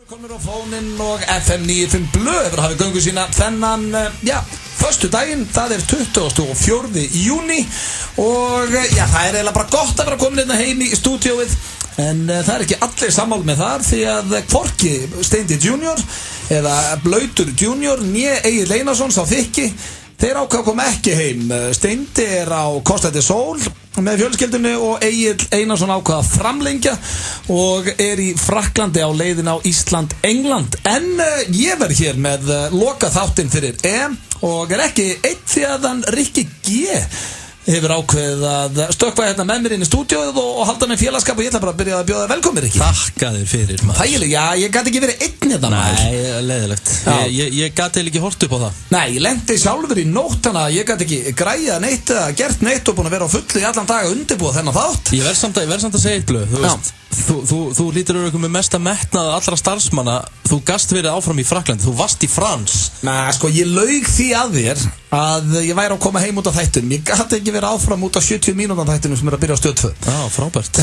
Komur á fóninn og FM 95 blöð hefur hafið göngu sína þennan, föstu daginn, það 24. júni og það eiginlega bara gott að vera komin hérna heim í stúdíóið en það ekki allir sammál með þar því að hvorki Steindi Junior eða Blautur Junior né Egill Einarsson sá þykki. Þeir ákvað kom ekki heim. Steindi á Costa del Sol með fjölskyldunni og Egill Einarsson ákvað að framlengja og í Frakklandi á leiðin á Ísland-England. En ég verð hér með loka þáttinn fyrir EM og ekki eitt því að hann Rikki G hefur ákveðið að stökkva hérna með mér inn í stúdíóið og halda með félagskap og ég ætla bara að byrja að bjóða velkomir Rikki. Þakka þér fyrir maður. Þægileg, ég gæti ekki verið einn hérna maður. Nei, leiðilegt. Ég gæti ekki hort upp á það. Nei, ég lendi sjálfur í nótt hana, ég gæti ekki græða neitt eða gert neitt og búin að vera á fullu í allan dag að undirbúa þennan þátt. Ég verð samt að segja eitt blöð, þú veist. Þú lítur auðvitað með mesta metnað allra starfsmanna. Þú gast verið áfram í Frakklandi, þú varst í Frans. Nei, sko, ég laug því að þér að ég væri að koma heim út af þættunum. Ég gæti ekki verið áfram út af 70 mínútan þættunum sem að byrja á Stöð 2. Já, frábært.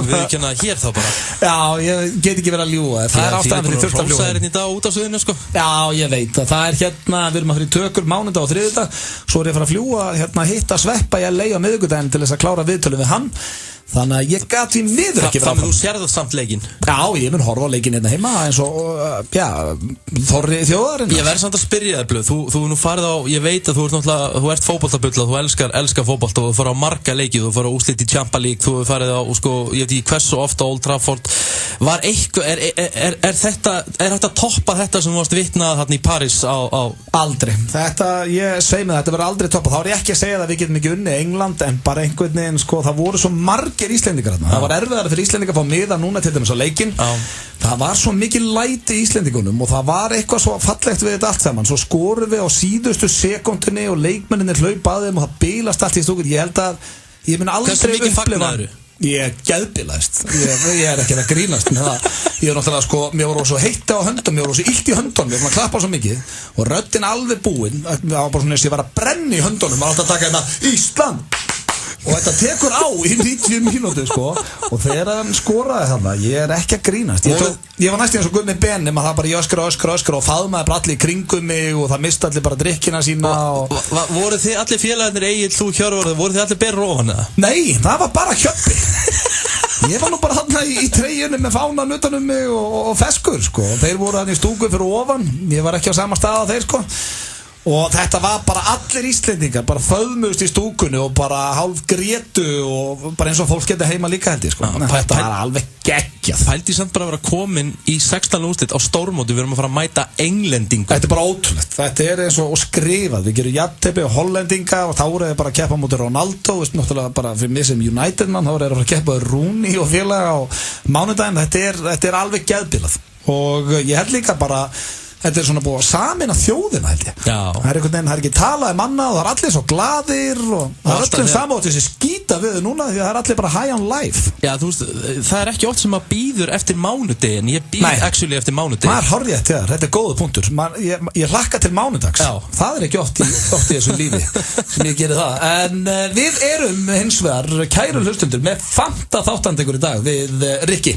Við ekki hana hér þá bara. Já, ég get ekki verið að ljúga. Það ástæðan fyrir þurft að ljúga. Það hérna í dag út af Suðinu, sko. Já, ég veit að það hérna, við erum að fara í tökur mánudag og þriðjudag. Svo ég að fara að fljúga, hérna, hitta Sveppa í LA á miðvikudaginn til þess að klára viðtölu við hann. Þannig að ég gat því miður ekki Þannig að þú sérðu samt leikinn. Já, ég mun horfa á leikinn hérna heima eins og, þorri þjóðarinn. Ég verð samt að spyrja þér blöð. Þú nú farið á, ég veit að þú ert fótboltabulla, þú elskar fótbolta og þú farið á marga leiki, þú farið á úrslit í Champions League, þú farið á, sko, ég veit ekki hversu ofta Old Trafford. Var eitthvað, er þetta toppa þetta sem þú varst vitnað þarna í París á? Aldrei. Ég segi mig þetta verður aldrei toppa. Þá ég ekki að segja að við getum ekki unnið England, en bara einhvern veginn, sko, það voru svo margir Íslendingar þarna. Það var erfiðara fyrir Íslendingar að fá miða núna til dæmis á leikinn. Það var svo mikið læti í Íslendingunum og það var eitthvað svo fallegt við þetta allt saman. Svo skorum við á síðustu sekúndunni og leikmenninir hlaupa að þeim og það bilast allt í stúkun. Ég held að ég mun aldrei upplifa. Ég geðbilaðist. Ég ekki að grínast með það. Ég náttúrulega, sko, mér var svo heitt á höndum, mér var svo illt í höndunum, ég var að klappa svo mikið og röddin alveg búin. Það var bara svona eins og ég var að brenna í höndunum. Maður átti að taka hérna Ísland og þetta tekur á í 90 mínútur, sko, og þegar hann skoraði þarna, ég ekki að grínast. Ég var næstum eins og Guðmi Ben, maður það bara ég öskra og faðmaði bara allir í kringum mig og það misti allir bara drikkina sína Voru þið allir félagarnir Egill, þú, Hjörvar, voru þið allir berur ofan eða? Nei, það var bara Hjöppi. Ég var nú bara þarna í treyjunni með fánan utan mig og feskur, sko. Þeir voru þarna í stúku fyrir ofan, ég var ekki á sama stað á þeir, sko. Og þetta var bara allir Íslendingar bara föðmust í stúkunni og bara hálf grétu og bara eins og fólk geta heima líka held ég, sko. Þetta var alveg geggjað. Pældi samt bara að vera komin í 16. úrslit á stórmóti, við erum að fara að mæta englendingum. Þetta bara ótrúlegt. Þetta eins og skrifað. Við gerum jafntefli og hollendinga og þá eru við bara að keppa mútið Ronaldo, veist náttúrulega bara fyrir mig sem United mann, þá eru við að fara að keppa Rooney og félaga á mánudaginn. Þetta alveg geðbilað. Og ég held líka bara þetta svona búið að samina þjóðina held ég. Já. Það einhvern veginn, það ekki talað annað og það allir svo glaðir og það öllum saman þessi skýta við núna því að það allir bara high on life. Já, þú veist, það ekki oft sem að býður eftir mánudegin. Ég býð actually eftir mánudegin. Maður hárrétt, þetta góðu punktur. Ég hlakka til mánudags. Já. Það ekki oft í þessu lífi sem ég geri það. En við erum hins vegar kæru hlustundur með fanta þáttandegur í dag við Rikki.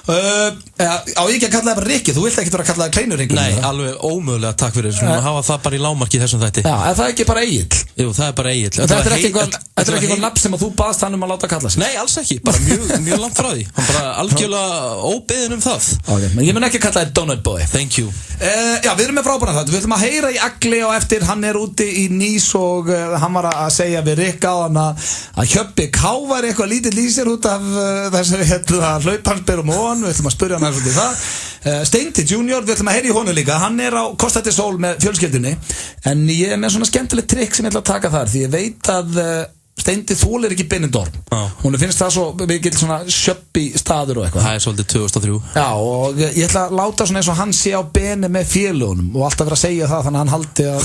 Á ég ekki að kalla það bara Rikki, þú vilt ekki vera að kalla það Kleinurringur. Nei, alveg ómögulega, takk fyrir þessu. Hafa það bara í lágmarki þessum þætti. Já, en það ekki bara Egill. Jú, það bara Egill. Þetta er ekki eitthvað nafn sem að þú baðst hann að láta kalla sig. Nei, alls ekki, bara mjög langt frá því. Hann bara algjörlega óbeðinn það. Ok, menn ég mun ekki kalla það Donut Boy. Thank you. Já, við erum með frábæran þetta. Við ætlum að heyra í Agli á eftir, hann úti í Nýs og hann var að segja við Rikka á hann að Hjöppi K var eitthvað lítið lýsir út af þessu hlaupansberum og hann, við ætlum að spyrja hann aðeins út í það. Steindi Junior, við ætlum að heyra í honum líka, hann á Costa del Sol með fjölskyldunni, en ég með svona skemmtilegt trikk sem ég ætla að taka þar, því ég veit að Steindi þolir ekki Benidorm. Hún finnst það svo mikil svona sjöppi staður og eitthvað. Það svolítið 2003. Já, og ég ætla að láta svona eins og hann sé á beni með félagunum og alltaf vera að segja það, þannig að hann haldi að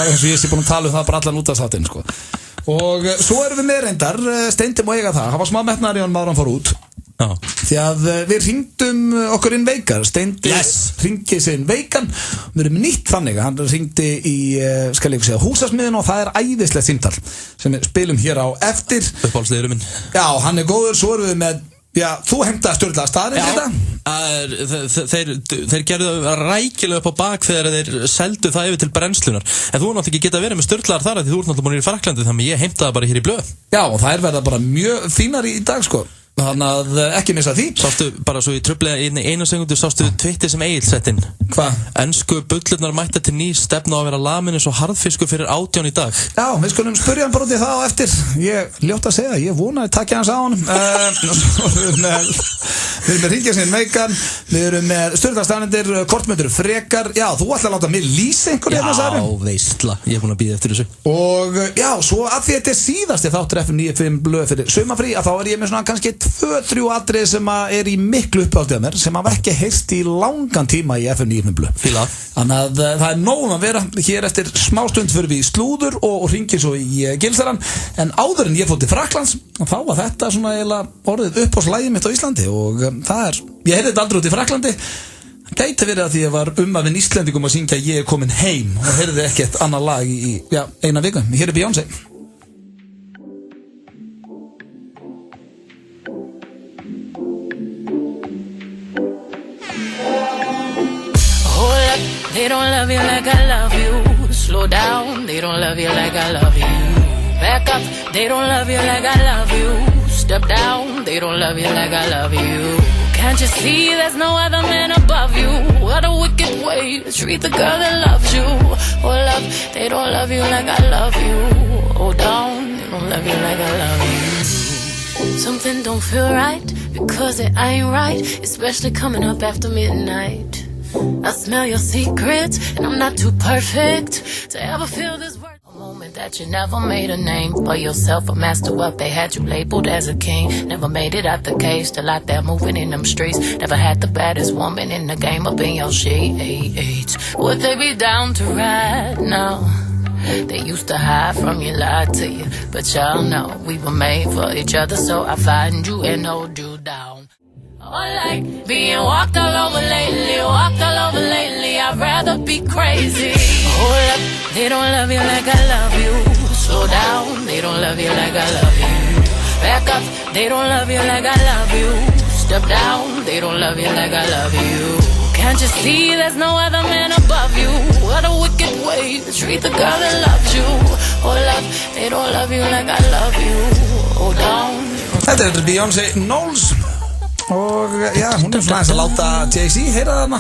eins og ég sé búin að tala það bara allan út af þáttinn, sko. Og svo erum við með reyndar, Steindi má eiga það var smá metnaður í honum áður hann fór út. Já. Því að við hringdum okkur inn veikar. Steindi hringið sig inn veikan. Við erum nýtt þannig hann hringdi í skal ég segja húsasmiðin og það æðislegt símtal sem við spilum hér á eftir. Uppáhaldsliðurinn minn. Já, hann góður. Svo erum við með Já, þú heimtaði sturlaða staðarinn Þeir gerðu rækilega upp á bak þegar þeir seldu það yfir til brennslunar. En þú náttúrulega ekki geta verið með sturlaðar þar því þú ert náttúrulega búin í Frakklandi, þannig ég heimtaði bara hér í blöð. Já, og það verða bara mjög fínar í dag sko. Þannig að ekki missa því. Sástu bara svo í tröflega eina sekundu sástu Twitter sem Egil sett inn. Hvað? Ensku bullurnar mætta til ný stefna á að vera lamin eins og harðfiskur fyrir 18 í dag. Já, við skulum spyrja hann bara út í það á eftir. Ég ljótt að segja, ég vonaði takja hans á hann. Við erum með Ringjarsinn Veikan, við erum með Sturlastafnendir, kortmyndur frekar. Já, þú ætla að láta mig lýsa einhverju hérna þessari. Já, veistla, ég er búin að bíða eftir þessu. Og já, svo að því þetta síðasti þáttur FM 95 blöð fyrir sumarfrí, að þá ég með svona kannski 2-3 atriði sem er í miklu uppáldið að mér, sem hafa ekki heyrst í langan tíma í FM 95 blöð. Fíla. Þannig að það nóg að vera hér eftir smástund fyrir við í slúður og hringir svo í Gilsaran. En áður en ég fór til Frakklands, þá var þetta svona eiginlega orðið uppáhaldslægið mitt á Íslandi og það ég heyrði þetta aldrei út í Frakklandi. Gæti verið að því ég var að við Íslendingum að syngja Ég er komin heim og heyrði ekkert annað lag í eina viku. Hér er Beyoncé. Hold up, they don't love you like I love you. Slow down, they don't love you like I love you. Back up, they don't love you like I love you. Step down, they don't love you like I love you. Can't you see there's no other man above you? What a wicked way to treat the girl that loves you. Hold up, they don't love you like I love you. Hold down, they don't love you like I love you. Something don't feel right, because it ain't right, especially coming up after midnight. I smell your secrets, and I'm not too perfect to ever feel this word. A moment that you never made a name for yourself, a master what they had you labeled as a king. Never made it out the cage, still out there moving in them streets. Never had the baddest woman in the game up in your sheets. Would they be down to ride now? They used to hide from you, lie to you, but y'all know we were made for each other, so I find you and hold you down. Oh, like being walked all over lately, I'd rather be crazy. Hold up, they don't love you like I love you. Slow down, they don't love you like I love you. Back up, they don't love you like I love you. Step down, they don't love you like I love you. Can't you see there's no other man above you? What a wicked way to treat the girl that loves you. Hold up, they don't love you like I love you. Hold down. Þetta Beyoncé Knowles. Og já, hún svona aðeins að láta Jay-Z heyra þarna.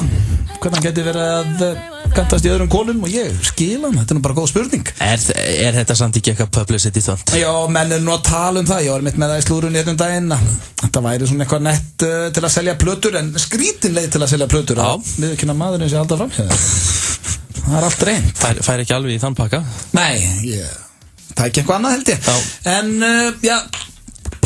Hvernig hann geti verið að kantast í öðrum konum og ég skil hann, þetta bara góð spurning. Er þetta samt ekki eitthvað publicity stunt? Já, menn nú að tala það, ég var mitt með það í slúrunni einn daginn. Þetta væri svona eitthvað nett til að selja plötur, en skrítin leið til að selja plötur. Já. Viðurkenna maðurinn sem halda fram hér. Það allt reynd. Fær ekki alveg í þann pakka? Nei, það ekki eitthvað annað held ég. Já. En, já,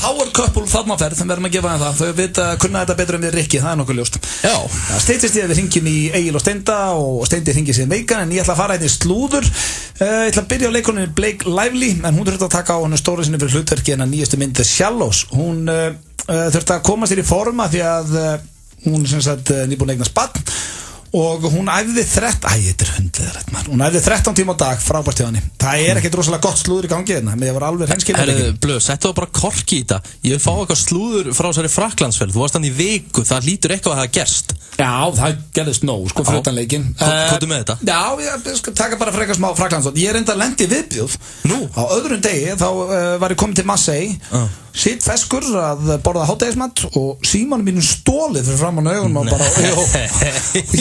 Power Couple þarnaferð, þeim verðum að gefa það. Þau vita að kunna þetta betur en við Rikki, það nokkuð ljóst. Já. Það steytist ég að við hringjum í Egil og Steinda og Steindi hringir sér Veikan, en ég ætla að fara hérna í slúður. Ég ætla að byrja á leikoninni Blake Lively, en hún þurfti að taka á hennu stóru sinni fyrir hlutverki hennar nýjastu mynd The Shallows. Hún þurfti að koma sér í forma því að hún sem sagt nýbúin eignast barn. Og hún æfði 13 tíma á dag, frábært hjá henni. Það ekkert rosalega gott slúður í gangi hérna, menn ég var alveg hreinskilinn. Blöð, settu það bara korki í þetta. Ég vil fá eitthvað slúður frá þessari Frakklandsferð. Þú varst hann í viku, það hlýtur eitthvað að hafa gerst. Já, það gerðist nóg, sko, fyrir utan leikinn. Hvað með þetta? Já, ég skal taka bara frekar smá Frakklandsferð. Ég enda lendi viðbjóð. Nú? Á öðrum degi, þá var ég komin til Marseille. Sitt feskur að borða hádegismat og símanum mínum stólið fyrir framan augunum og bara, ég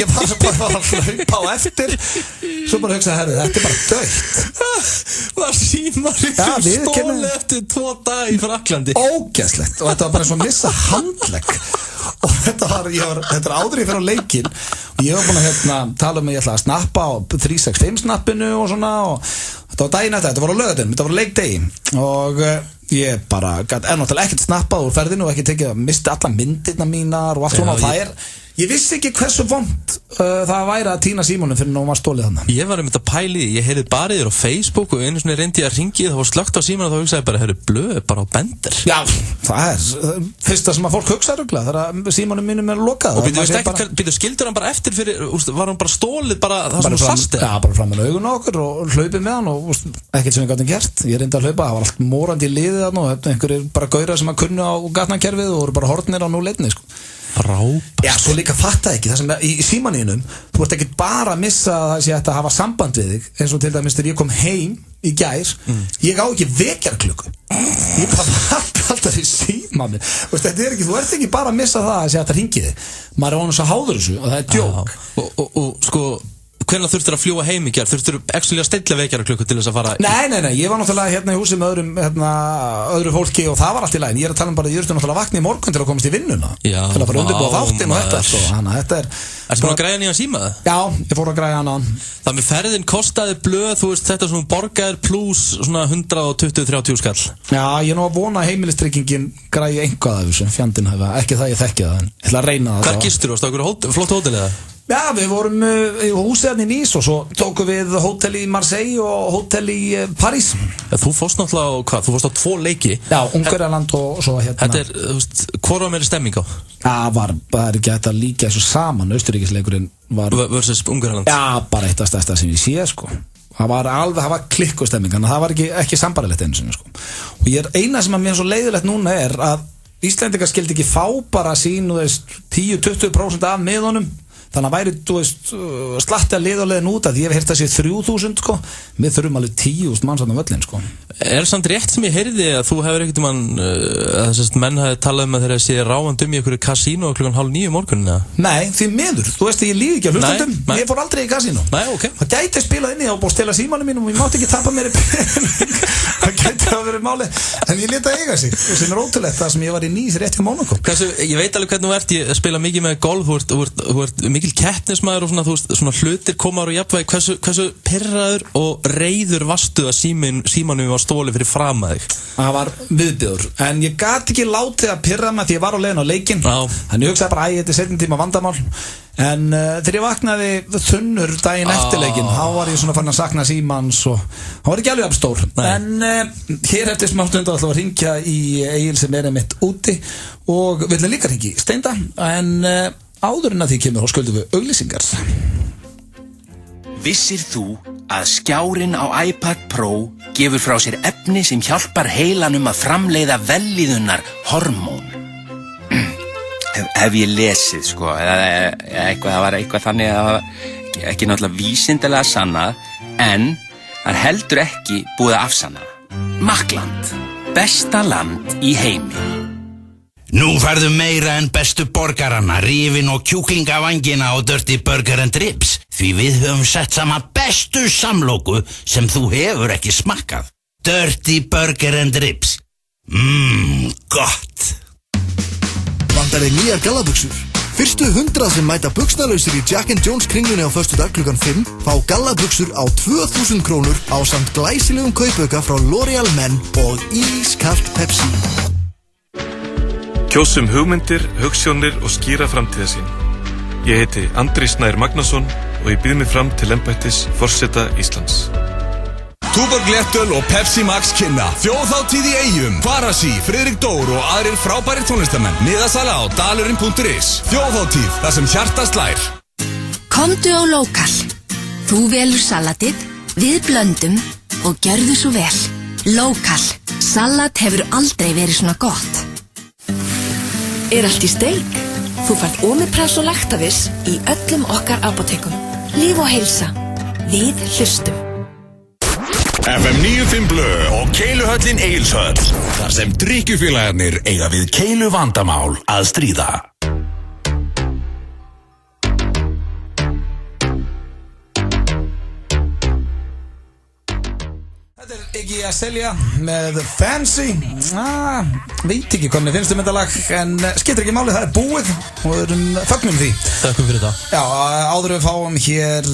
var bara að hlaupa á eftir, svo bara hugsa, herri, þetta bara dögt. Var símanum stólið eftir 2 daga í Frakklandi? Ógeðslegt, og þetta var bara eins og missa handlegg. Og þetta áður ég fyrir á leikinn og ég var búin að tala ég ætla að snappa á 365 snappinu og svona, og þetta var daginn eftir, þetta var á laugardaginn, þetta var leikdegi og ég bara náttúrulega ekkert snappað úr ferðinu og ekki tekið að misti alla myndirna mínar og allt svona, og ég vissi ekki hversu vont það væri að týna símanum fyrir hún var stólið þannig. Ég var að pæli, ég heyrði bara þér á Facebook og einu svona reyndi ég að ringi, það var slögt á símanum og þá hugsaði ég bara, heyrðu, blöð bara á bender. Já, það fyrsta sem að fólk hugsa rugla þegar símanum mínum lokað. Og býtu skildur hann bara eftir fyrir, var hann bara stólið bara það sem þú sast Já, bara fram með augun á okkur og hlaupið með hann og ekkert sem ég gátt gert. Ég reyndi að hlaupa, það var allt morandi í liðið þarna og einhverjir bara gaurar sem að kunnu á gatnakerfið og voru bara horfnir á núleitni, sko. Frábært. Já, svo líka fatta ekki, það sem í símaninum þú ert ekki bara að missa að það sé að hafa samband við þig, eins og til dæmis þegar ég kom heim í gær, ég á ekki vekjarklukku, ég bara fatta alltaf í símanum, þetta er ekki, þú ert ekki bara að missa það að sé að það ringi þig, maður er honum svo háður þessu og það er djók. Og sko, hvernig þurftur að fljúa heim í gær? Þurftur að stilla vekjarklukku til þess að fara Nei, ég var náttúrulega hérna í húsi með öðru fólki og það var allt í lagi. Ég er að tala bara, ég þurfti náttúrulega að vakna í morgun til að komast í vinnuna. Já, til að fara undirbúa þáttinn og þetta, sko. Þannig að þetta er Ertu búin að græja nýjan síma það? Já, ég fór að græja hann á hann. Það með ferðin kostaði blöð, þú veist, þetta svona borgaðir pluss svona 120-30 skall. Já, ég er nú að vona að heimilistryggingin græja einhvað af þessu, fjandinn hafa, ekki það ég þekki það, en ég ætla að reyna það. Hvar gistur þú? Varstu á einhverju flott hóteli eða? Já, við vorum í húsið hérna í Nýs og svo tókum við hótel í Marseille og hótel í París. Ja, þú fórst náttúrulega á hvað? Þú fórst á 2 leiki. Já, Ungverjaland og svo hérna. Þetta er, þú veist, hvor var meiri stemming á? Það var ekki hægt að líka þessu saman, Austurríkisleikurinn var versus Ungverjaland. Já, bara eitt af stærsta sem ég sé, sko. Það var klikkustemming, þannig að það var ekki sambarilegt einu sinni, sko. Og eina sem að mér er svo leiðilegt núna er að Íslendingar skildi ekki fá bara sín, þú veist, 10-20% af miðunum. Þannig að væri, þú veist, slatti að liðulegin út að ég hef heyrt að sé 3.000, sko. Við þurfum alveg 10.000 manns á völlin, sko. Er samt rétt sem ég heyrði að þú hefur ekkert að menn hafi talað að þeirra sé ráðandi í einhverju kasínó klukkan 8:30 morgunina? Nei, því miður. Þú veist, ég líði ekki á hlustendum. Ég fór aldrei í kasínó. Nei, ok. Það gæti spilað inni og búið að stela símanum mínum og ég mátti ekki tapa mér í pening. Það gæti að vera máli. En ég lét að eiga sig. Sem er ótrúlegt það sem ég var í Nýs rétt hjá Mónakó. Ég veit alveg hvernig þú ert. Ég spila mikið með golf. Þú ert mikil keppnismæður og svona, þú veist, svona hlutir koma á jafnvægi. Hversu pirraður og reiður varstu að símanum var stólið fyrir fram að þig? Það var viðbjóður. En ég gat ekki látið að pirra mig því ég var á leiðin á leikinn. Þannig ég hugsaði bara, þetta er seinni tíma vandamál. En þegar ég vaknaði þunnur daginn eftir leikinn, þá var ég svona fann að sakna símans og hann var ekki alveg af stór. En hér eftir smá stund ætla að hringja í Egil sem er mitt úti og við ætlum líka að hringja í Steinda. En áður en að því kemur þá skuldum við auglýsingar. Vissir þú að skjárinn á iPad Pro gefur frá sér efni sem hjálpar heilanum að framleiða vellíðunar hormón? Hef ég lesið, sko, það var eitthvað þannig að það var ekki náttúrulega vísindalega sannað, en það er heldur ekki búið að afsanna. Makkland, besta land í heimi. Nú færðu meira en bestu borgarana, rifin og kjúklingavangina og Dirty Burger and Ribs, því við höfum sett saman bestu samlóku sem þú hefur ekki smakkað. Dirty Burger and Ribs. Gott. Vantar þig nýjar gallabuxur? Fyrstu 100 sem mæta buxnalausir í Jack & Jones kringlunni á föstudag klukkan 5 fá gallabuxur á 2.000 krónur ásamt glæsilegum kaupauka frá L'Oreal Men og ískalt Pepsi. Kjósum hugmyndir, hugsjónir og skýra framtíðarsýn. Ég heiti Andri Snær Magnason og ég býð mig fram til embættis forseta Íslands. Tuborg Léttöl og Pepsi Max kynna Þjóðhátíð í Eyjum, Farasi, Friðrik Dór og aðrir frábærir tónlistamenn. Miðasala á dalurinn.is. Þjóðhátíð, það sem hjartað slær. Komdu á Lokal. Þú velur salatið, við blöndum og gjörðu svo vel. Lokal. Salat hefur aldrei verið svona gott. Er allt í steik? Þú færð Omepraz og Lactavis í öllum okkar apótekum. Líf og heilsa. Við hlustum. FM 95 Blö og Keiluhöllin Egilshöll. Þar sem drykkjufélagarnir eiga við keilu vandamál að stríða. Þetta er Iggy Azalea með Fancy. Veit ekki hvað mér finnst þetta lag, en skiptir ekki máli, það er búið og við erum fögnum því. Þakkum fyrir það. Já, áður við fáum hér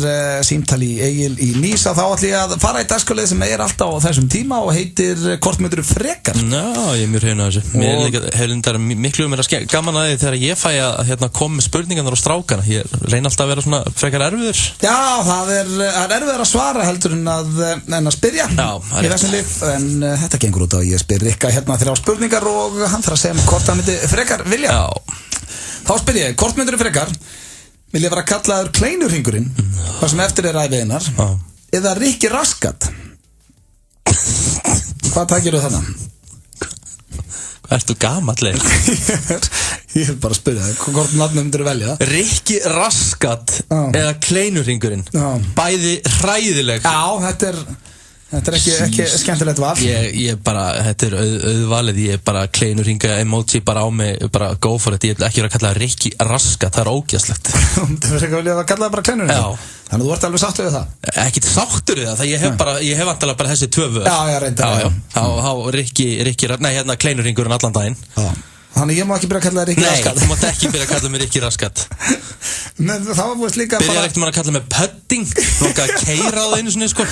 símtal í Egil í Nísa, þá ætlum ég að fara í dagskrárlið sem er alltaf á þessum tíma og heitir Hvort myndirðu frekar? Já, ég er mjög hrifinn af þessu. Mér hefur lindar miklu meira gaman að því þegar ég fæ að koma með spurningarnar og strákana. Ég reyna alltaf að vera svona frekar erfiður. Já, það er erfiður að svara heldur en að spyrja í þessum lið, en þetta gengur út á að ég spyr Rikka hérna 3 spurningar og hann þarf að segja hvort hann myndi frekar vilja. Þá spyr ég, hvort myndirðu frekar vilja vera kallaður kleinurhringurinn, hvað sem eftir er æviðinnar, eða Rikki Raskat? Hvað takir þú þannig? Hvað ertu gamall Ég er bara að spyrja það, hvort nafnum myndirðu velja? Rikki Raskat eða kleinurhringurinn? Bæði hræðileg. Já, þetta er ekki skemmtilegt val. Ég bara, þetta er auðvalið, ég er bara kleinurhringa emoji bara á mig, bara go for it. Ég vil ekki vera að kalla það Rikki Raskat, það er ógeðslegt. Þú verður ekki að vilja að kalla það bara kleinurhringa? Já. Þannig að þú ert alveg sáttur við það? Ekkert sáttur við það, ég hef vantilega bara þessi 2 vöð. Já, reyndar. Já, Rikki, kleinurhringurinn allan daginn. Já. Þannig ég má ekki byrja að kalla það Rikki Raskat. Nei, þú mátt ekki byrja að kalla mig Rikki Raskat. Men það var búist líka byrja ekkert maður að kalla mig Pudding. Nóka að keira á það einu svona, sko.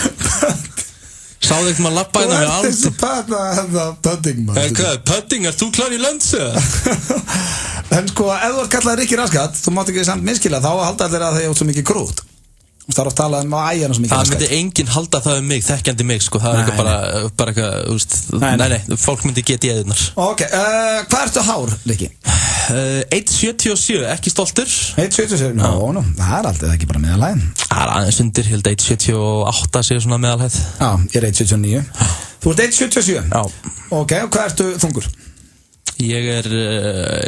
Sáðu ekkert maður að lappa hérna með allt. Þú ert þessi Pudding, maður. Hvað, Pudding, ert þú klár í lönsu? En sko, ef þú ert kallað Rikki Raskat, þú mátt ekki samt minnskila, þá halda allir að það er svo mikið krút. Það er oft talað á ægjana svo mikið raskat. Það myndi enginn halda það mig, þekkjandi mig, sko. Það er ekki bara eitthvað, úst, nei, fólk myndi geta í eðunar. Ok, hvað ertu hár, Rikki? 1,77, ekki stoltur. 1,77, nú, það er alltaf ekki bara meðalhæð. Það er aðeins undir, held 1,78 séu svona meðalhæð. Já, ég er 1,79. Þú ert 1,77? Já. Ok, og hvað ertu þungur? Ég er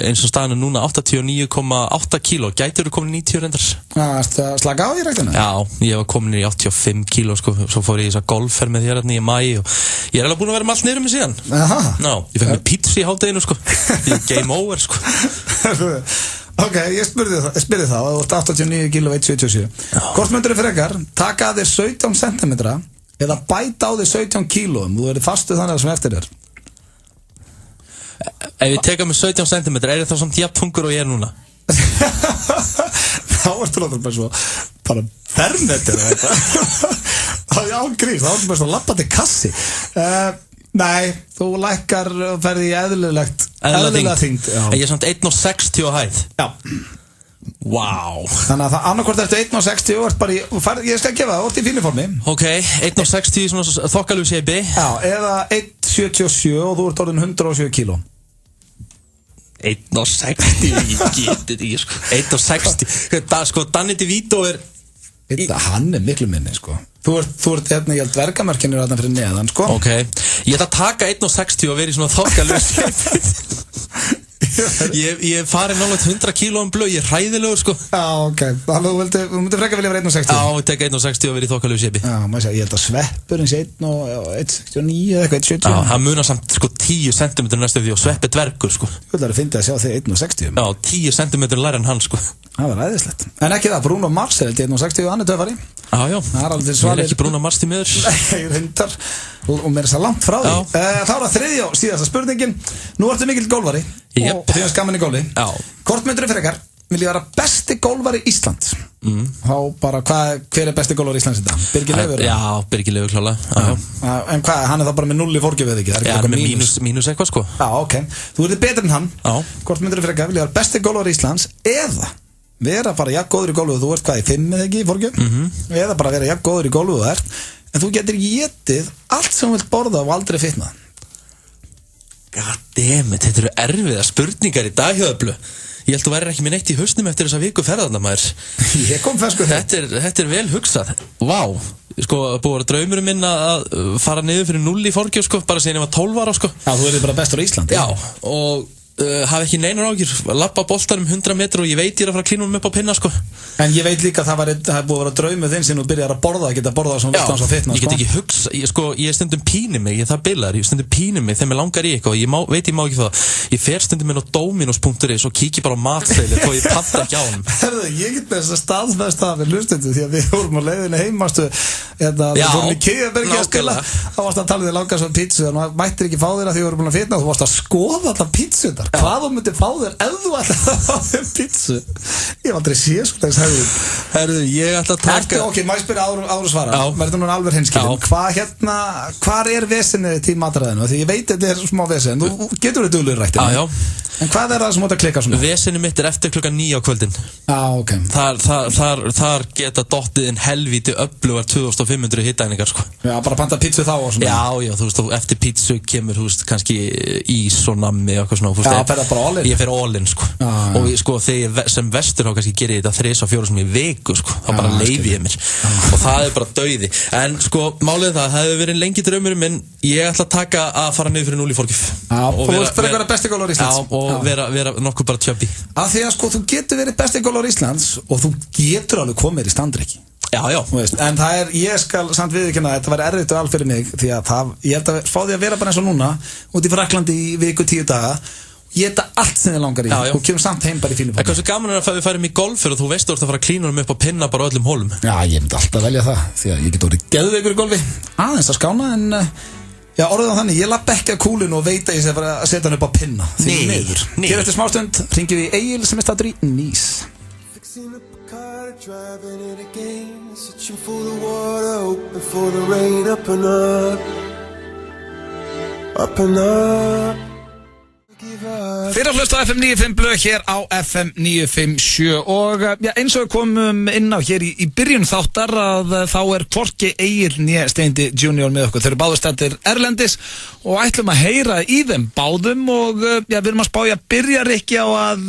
eins og staðinu núna 89,8 kíló. Gætirðu komin í 90 reyndar? Já, slaka á í ræktinu? Já, ég var komin í 85 kíló, sko. Svo fór ég í þessa golfferð með þér hérna í maí og ég er alveg búin að vera með allt niður mig síðan. Aha. Ná, ég fekk með pizza í hádeginu, sko. Ég er game over, sko. Ok, ég spurði það, þú ert 89 kíló 1,77. Hvort myndirðu frekar taka að þér 17 cm eða bæta á þér 17 kílóum? Þú verður fastuð þannig sem eftir þér. Ef ég teka með 17 cm, er það samt jafn þungur og ég er núna? Þá ertu náttúrulega bara svo bara fermetir eða eitthvað. Það er ágrís, þá ertu bara svo lappandi kassi. Nei, þú lækkar og ferði í eðlilega þyngd. Ég er samt 1,60 á hæð. Já. Wow. Þannig að það annarkvort ertu 1,60 og ert bara ég skal gefa það, þú ert í fínu formi. Ok, 1,60 í svona þokkalegu shape. Já, eða 1,77 og þú ert orðin 107 kíló. 1,60, ég geti þetta ekki, sko. 1,60. Sko, Danny DeVito er... Hann er miklu minni, sko. Þú ert hérna, ég held dvergamörkinir þarna fyrir neðan, sko. Ok, ég ætla að taka 1,60 og vera í svona þokkalegu shape. Ég fari nálega 100 kílóum blöð, ég er hræðilegur, sko. Já, ok, þannig þú myndir frekar vilja vera 1,60. Já, ég tek 1,60 og vera í þokkalegu shape. Já, maður sé, ég held að sveppur eins 1,69 eða eitthvað 1,70. Já, hann munar samt, sko, 10 cm næstu því og sveppi dvergur, sko. Þú ætlar að finna að sjá þig 1,60. Já, 10 cm læra en hann, sko. Það var æðislegt. En ekki það, Bruno Mars er 1,60 og hann er töfari. Já, ég er ekki Bruno Mars til miður. Nei, reyndar. Og mér er það langt frá því. Þá er það þriðja og síðasta spurningin. Nú ertu mikill gólfari og því að skaman í góli. Hvort myndirðu frekar vilja vera besti gólfari Íslands? Þá bara, hver er besti gólfari Íslands þetta? Birgir Leifur? Já, Birgir Leifur klálega. En hvað, hann er þá bara með 0 í forgjöfið ekki? Já, hann er með mínus eitthvað, sko. Já, ok. Þú ert betur en hann. Hvort myndirðu frekar vilja vera besti gólfari Íslands eða vera bara jafn góður í gólfið, þú ert hvað í 5 eða ekki í forgjöf? Eða bara vera jafn góður í gólfið þú ert, en þú getur getið allt sem þú vilt borða og aldrei fitna. Goddammit, þetta eru erfiða spurningar í dag, Hjöðblu. Ég held að þú værir ekki með neitt í hausnum eftir þessa viku ferðarna, maður. Ég kom fersku Þetta er vel hugsað. Vá, sko, búið að draumurum minn að fara niður fyrir 0 í forgjöf, sko, bara síðan ég var 12 ára, sko. Já, þú verður bara bestur í Íslandi. Já, og hafa ekki neinar ágjur, lappa boltanum 100 metru og ég veit ég er að fara að klína um upp á pinna, sko. En ég veit líka að það er búið að vera draumur þinn sem þú byrjar að borða, að geta borðað svona Já, ég get ekki hugsa ég stundum píni mig, það bilar, ég stundum píni mig þegar mér langar í eitthvað, ég má ekki það. Ég fer stundum inn á Dominos.is og kíki bara á matseðilinn þó ég panta ekki á honum. Herðu, ég get með þess að staðfesta það við hlustendur því að við vorum á leiðinni heimastu við fórum í Kiðabergi að spila þá varst að tala þér langar svona pítsu og þú mættir ekki fá þér að því þú voru búin að finna þú varst að skoða allar pítsunar hvað þú myndir fá þér ef þú ætlar að fá þér pítsu ég hef aldrei séð sko þess Herðu, ég ætla að taka ok, maður spyrja áður svara verður núna alveg hinskilin hvar vesinnið til matræðinu því ég veit þetta smá vesinn þú getur þetta duglegur rætt en hvað það sem átt að klikka svona? Vesinnið mitt eftir klukkan 9 á kvöldin okay. Þar geta dottið inn helvíti öflugar 2500 hittæningar sko. Já, bara panta pítsu þá og svona Já, þú veist, eftir pítsu kemur, þú veist, kannski ís og nammi og eitthvað svona Já, ferða bara all in Ég fer all in, sko og sko, þegar ég sem vestur þá kannski gerir þetta 3-4 sem í viku, sko þá bara leyfi ég mér og það bara dauði en sko, málið það hefur verið lengi draumur minn ég ætla að taka að fara niður fyrir 0 í fórgjöf og vera besti gólur Íslands og vera nokkuð bara tjöbbi af því að sko, þú getur verið besti gólur Íslands og þú getur alveg komið í standriki Já en það ég skal samt viðurkenna að þetta væri erfitt og allt fyrir mig því að ég held að fá því að vera bara eins og núna út í Fraklandi í viku 10 daga ég þetta allt sem þið langar í og kemur samt heim bara í fínu formi. Hversu gaman að við færum í golfur og þú veist þú ert að fara að klína upp á pinna bara öllum hólum. Já, ég myndi alltaf velja það því að ég get orðið geðveikur í golfi aðeins að skána en orðið á þannig, ég lapp ekki að kúlinu og veit að ég sé að fara að setja hann upp á pinna því niður. Hér eftir smástund ringjum við Egil sem staddur í Nýs. Fyrir að hlusta á FM 95 blöð hér á FM 957 og eins og við komum inn á hér í byrjun þáttar að þá hvorki Egil né Steindi Junior með okkur. Þeir eru báðir staddir erlendis og ætlum að heyra í þeim báðum og við erum að spája að byrja Rikki á að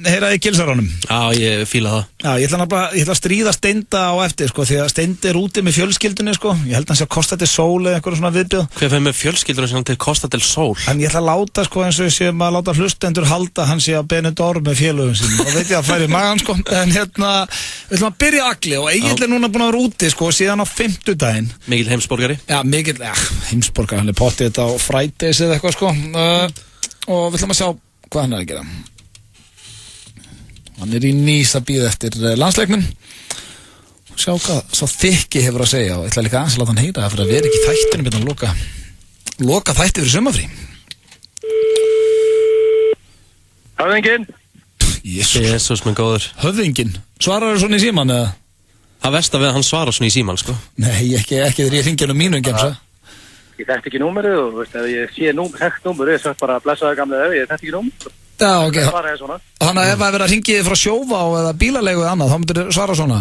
heyra í Gilsarónum. Já, ég fíla það. Já, ég ætla að stríða Steinda á eftir sko því að Steindi er úti með fjölskyldunni sko. Ég held að hann sé að Costa del Sol eða eitthvað svona viðbjóð. Hver fer með fjölskyldunni sem til Costa del Sol? En ég ætla að láta sko eins og ég sé að láta hlustendur halda hann sé að Benidorm með félögum sínum og veit ég að færi magan sko en við ætlum að byrja agli og Egil er núna búin að vera úti sko síðan á 50 daginn. Mikil heimsborgari? Já, mikil, heimsborgari, hann er pottið þetta á Fridays eða eitthvað sko og við ætlum að sjá hvað hann er að gera. Hann er í Nýs að bíða eftir landsleiknum og sjá hvað svo þykki hefur að segja og ég ætla líka aðeins að láta hann heyra það fyrir að vera ekki í þættinu með hann loka þætti fyrir sumarfrí. Höfðinginn? Jesús minn góður. Höfðinginn? Svarar þú svona í síman eða? Það versta við að hann svarar svona í síman sko. Nei, ekki þegar ég hringi hann mínu gemsa. Ég þekkt ekki númerið og veist, ef ég sé þekkt númerið ég sagt bara að blessa það gamlega ef ég þekkt ekki númerið. Já, ok. Það er svona. Þannig að ef það verið að hringi frá Sjóvá eða bílalegu eða annað, þá myndir þið svara svona?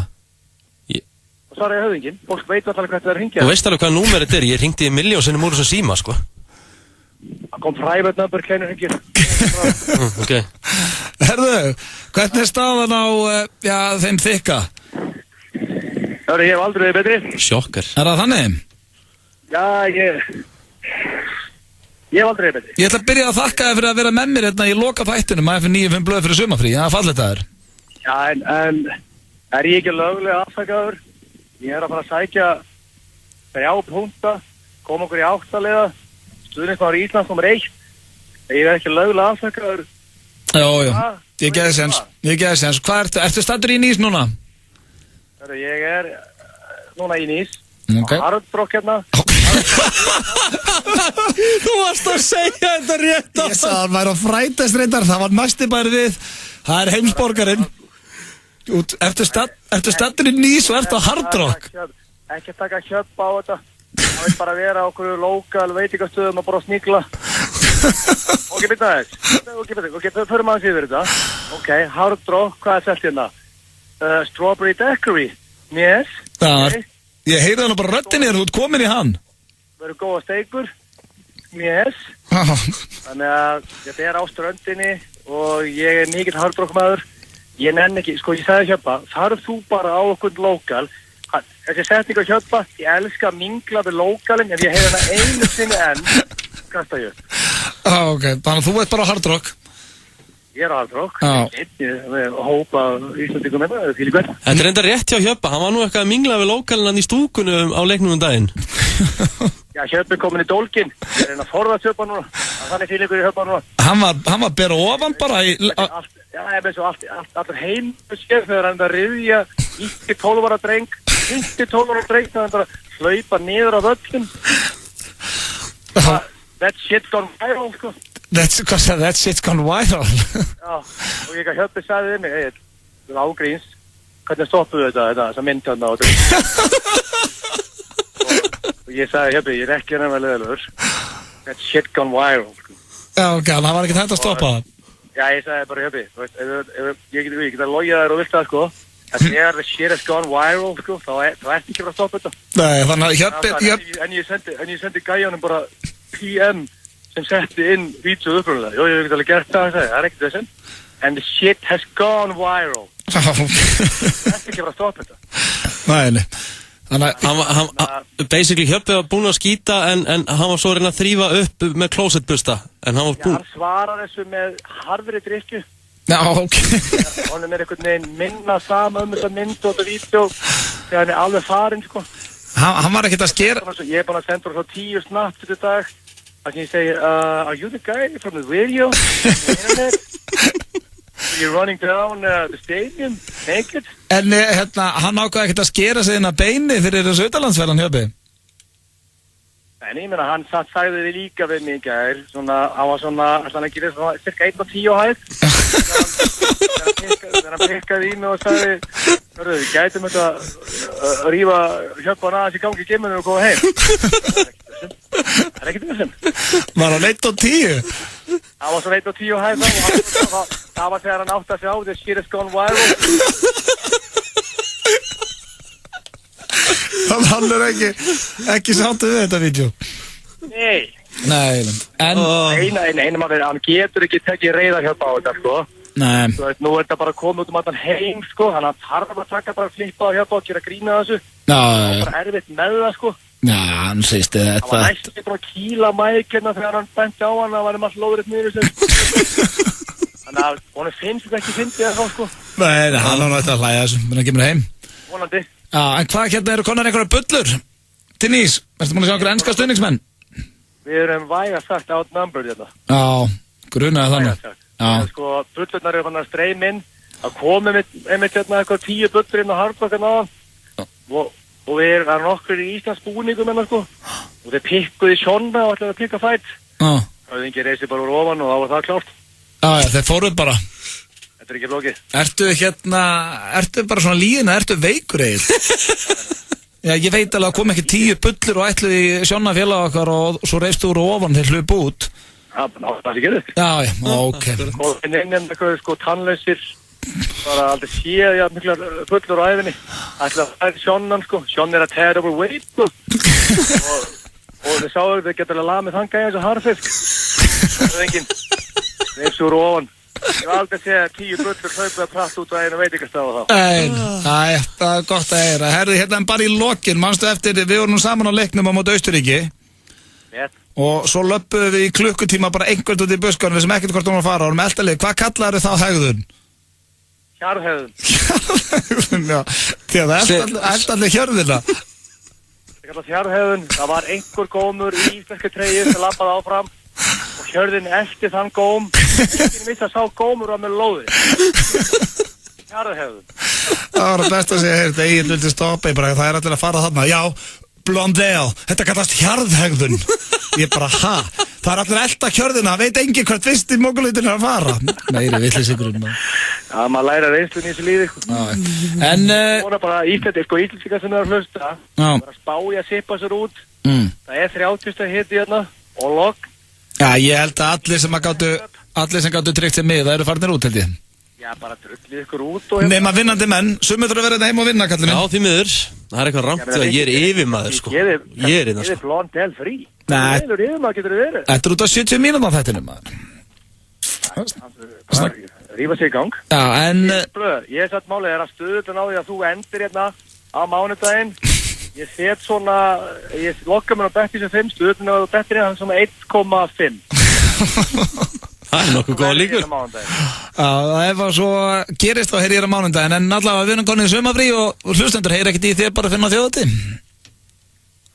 Og svara ég Höfðinginn. Fólk veit alltaf hvert það er að hringja. Þú veist alveg hvað númerið þetta er. Ég hringdi í milljón sinnum úr þessum síma sko. Það kom private number, kleinur hringir. Ok. Herðu, hvernig er staðan á þeim þykka? Hörru, ég hef aldrei verið betri. Sjokkar. Er það þannig? Já, ég hef aldrei verið betri. Ég ætla að byrja að þakka þér fyrir að vera með mér hérna í loka þættinum að FM 95 blöð fyrir sumarfrí. Það er fallegt að þér. Já, en er ég ekki löglega afsakaður? Ég er að fara að sækja 3 punkta, koma okkur í 8 liða, stuðningsmaður í Íslands nr. 1. Ég er ekki löglega afsakaður. Já, ég geði sens. Hvað ertu staddur í Nýs núna? Ég er núna í Nýs. Okay. Hardrock hérna. Þú varst að segja þetta rétt á. Ég sagði að hann væri á Fridays reyndar, það var næsti bæri við. Það er heimsborgarinn. Ertu staddur í Nýs og ertu á Hardrock? Ekki taka kjöpp á þetta. Það vil bara vera á okkur lokal veitingastöðum og bara sníkla. Ok, byrja þess. Ok, förum aðeins yfir þetta. Ok, Hardrock, hvað er selt hérna? Strawberry Daiquiri. Yes. Okay. Ég heyrði hann bara röddinni þú ert komin í hann. Verður góða steikur. Yes. Þannig að þetta er á ströndinni og ég er mikill Hardrock maður. Ég nenn ekki, sko ég sagði Hjöppa, þarf þú bara á okkur lokal. Þessi setning á Hjöppa, ég elska að mingla við lokalinn, ef ég heyr hana einu sinni enn, kasta ég upp. Ok, þannig að þú ert bara Hardrock. Ég er Hardrock. Ég hópa Íslandingum með það, því líka. Þetta er enda rétt hjá Hjöppa, hann var nú eitthvað að mingla við lokalinn í stúkunum á leiknum daginn. Já, Hjöppi komin í dólginn. Ég reyna að forða Hjöppa núna. Þannig fílingur í Hjöppa núna. Hann var bera ofan bara í... Já, ég með svo allur heim sér þegar hann að riðja 12 ára dreng, 12 ára dreng þegar hann bara hlaupa niður á völlin. That shit gone viral, sko. That shit's gone viral. Já, og ég Hjöppi sagði við mig, það var ágríns, hvernig stoppuðu þessa mynd hérna á þetta? Og ég sagði, Hjöppi, ég ekki nefnilega leðilegur. That shit gone viral, sko. Já, ok, hann var ekki hægt að stoppa það. Já, ég sagði bara, Hjöppi, ég get að logja þér og vilt það, sko. En þegar the shit has gone viral, sko, þá ert ekki að stoppa þetta. Nei, þannig að Hjöppi... En ég sendi gæjanum bara PM sem setti inn vídeoð uppröðulega. Jó, ég get alveg gert það, það er ekkert þessum. And the shit has gone viral. Það ert ekki að stoppa þetta. Nei. Þannig að basically Hjöppi var búinn að skýta en hann var svo að reyna að þrífa upp með klósettbusta. En hann var búinn... Hann svarar þessu með harðri drykkju. Já, ok. Hann er einhvern veginn minna sama þetta mynd og þetta vídeo þegar hann er alveg farinn, sko. Hann var ekkert að skera... Ég er búinn að senda frá 10 snaps þetta dag. Það sem ég segi, are you the guy from the video? Internet? You're running down the stadium naked? En hann ákvað ekkert að skera sig inn að beini fyrir þessu utanlandsferðan, Hjöppi? En ég meina, hann sagði þið líka við mig í gær, svona, hann var svona, hann ekki verið svona, cirka 1.10 hæð. Þegar hann pikkaði í mig og sagði, hörru, við gætum þetta að rífa Hjöppan aðeins í gangi í geiminu og koma heim. Það er ekkert þessum. Var hann 1.10? Það var svona 1.10 hæð og það var þegar hann átti að sjá, the shit has gone viral. Hann er ekki sáttu við þetta vídeo. Nei. Nei, en... Maður, hann getur ekki tekið reyðar Hjöppa á þetta, sko. Nei. Þú veist, nú er þetta bara komið út allan heim, sko. Hann þarf að taka bara flippa á Hjöppa og gera grína þessu. Já. Það var bara erfitt með það, sko. Já, hann segist þetta. Það var næstu bara að kýla mækina þegar hann benti á hann að varum allt lóðuritt niður þessu. Þannig að honum finnst þetta ekki fyndið það, sko. Nei, hann var náttúrulega að hlæja þessu, menn hann kemur heim. Vonandi. Já, en hvað eru konar einhverja bullur? Denise, erstu búin að sjá einhverja enska stuðningsmenn? Við erum vægast sagt outnumbered þetta. Já, grunaði þannig. Já. Sko, bullurnar eru fannar streym inn. Það komið einmitt hérna eitthvað 10 bullur inn á Hardbakkan á hann. Og við erum nokkur í Íslands búningum hérna, sko. Og þeir pikkuði Sjonna og ætlaði að pikka fætt. Já. Það hefði ekki reysið bara úr ofan og þá var það klárt. Já, þeir fóruð bara. Þetta er ekki flókið. Ertu bara svona líðina, ertu veikur eigið? Já, ég veit alveg að kom ekki 10 bullur og ætluði í Sjonna félag okkar og svo reistu úr ofan þeir hlupu út. Já, það sé gerðið. Já, ok. Og inn eitthvað, sko, tannlausir, bara aldrei séð, já, mikla bullur á æfinni. Ætlaði að fæði Sjonnan, sko. Sjonna er að terrible weight, sko. og þið sáu þau getur alveg lamið þann gæði eins og harfisk. Það er enginn. Reistu úr ofan. Ég var aldrei að segja 10 bullur hlaupið að pratt út á einu veitingastafa þá. Nei, það er gott að heyra. Herði, hérna bara í lokin, manstu eftir, við vorum nú saman á leiknum á móti Austurríki. Yes. Og svo löppuðum við í klukkutíma bara einhvern út í buskanum við sem ekkert hvort hún var að fara. Og við eldaðið, hvað kallaðu þá hegðun? Hjarðhegðun. Hjarðhegðun, já. Því að það eldaðið hjörðina. Það kallast hjarðhegðun. Það var einhver gómur í íslensku treyju sem lappaði áfram. Og hjörðin eftir þann góm. Enginn vissi að sá gómur var með lóði. Hjarðhegðun. Það var það best að segja, heyrðu, Egill vildi stoppa í bara, það er allir að fara þarna. Já, Blondale, þetta kallast hjarðhegðun. Ég bara, það er allir að elda hjörðina, veit enginn hvert fyrst í móguleitin er að fara. Meiri villisigurinn. Já, maður læra reynslun í þessu lífi. En... Það er bara íslendingar sem er að hlusta. Það er að spá í að sippa sér út. Það er 30 hiti hérna og logg. Já, ég held að allir sem gáttu tryggt sem mig, það eru farnir út, held ég. Já, bara drullið ykkur út og... Nema vinnandi menn, sumir þurfa að vera heim og vinna, kallinu. Já, því miður. Það er eitthvað rangt að ég er yfirmaður, sko. Ég er innan, sko. Ég er Blondale frí. Nei. Yfirmaður getur þið verið. Þetta er út á 70 mínútum á þættinu, maður. Rífa sig í gang. Já, en... Ég satt málið að stöðutan á því að þú endir hérna á mánudaginn. Ég set svona, ég lokka mér á betti sem 5 stöðutan og bettir hérna svona 1,5. Það er nokkuð góða líkur. Já, ef það svo gerist þá heyri ég á mánudaginn, en allavega við erum konið í sumafrí og hlustendur heyri ekkert í þér bara að finna þjóðati.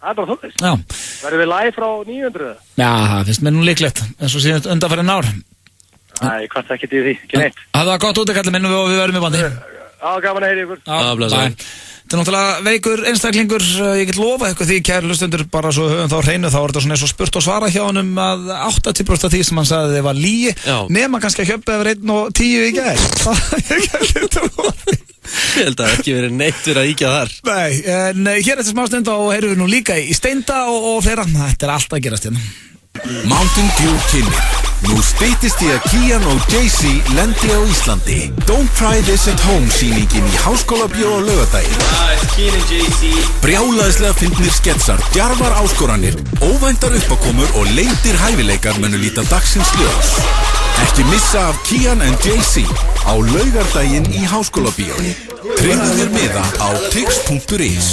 Það er bara þóttist. Já. Verðum við live frá 900? Já, það finnst mér nú líklegt, eins og síðan undanfærin ár. Æ, ég kvart ekki til því, ekki neitt. Það var gott útakallið minn og við verðum í bandi. Já, gaman að heyra ykkur. Þetta er náttúrulega veikur einstaklingur, ég get lofa eitthvað því, kæri hlustundur, bara svo höfum þá hreinu, þá er þetta svona eins og spurt og svara hjá honum að 80% af því sem hann sagði var lygi, nema kannski að hjöppa yfir 1 og 10 í gær. Ég held að ekki verið neitt fyrir að íkja þar. Nei, en hér eftir smástund og heyrum við nú líka í Steinda og fleira, þetta er allt að gerast hérna. Mountain Dew kynir. Nú styttist í að Kian og Jay-Z lendi á Íslandi. Don't try this at home sýningin í Háskólabíó á laugardaginn. Kian og Jay-Z. Brjálæðislega fyndnir sketsar, djarfar áskoranir, óvæntar uppákomur og leyndir hæfileikar munu líta dagsins ljós. Ekki missa af Kian and Jay-Z á laugardaginn í Háskólabíói. Tryggðu þér miða á tix.is.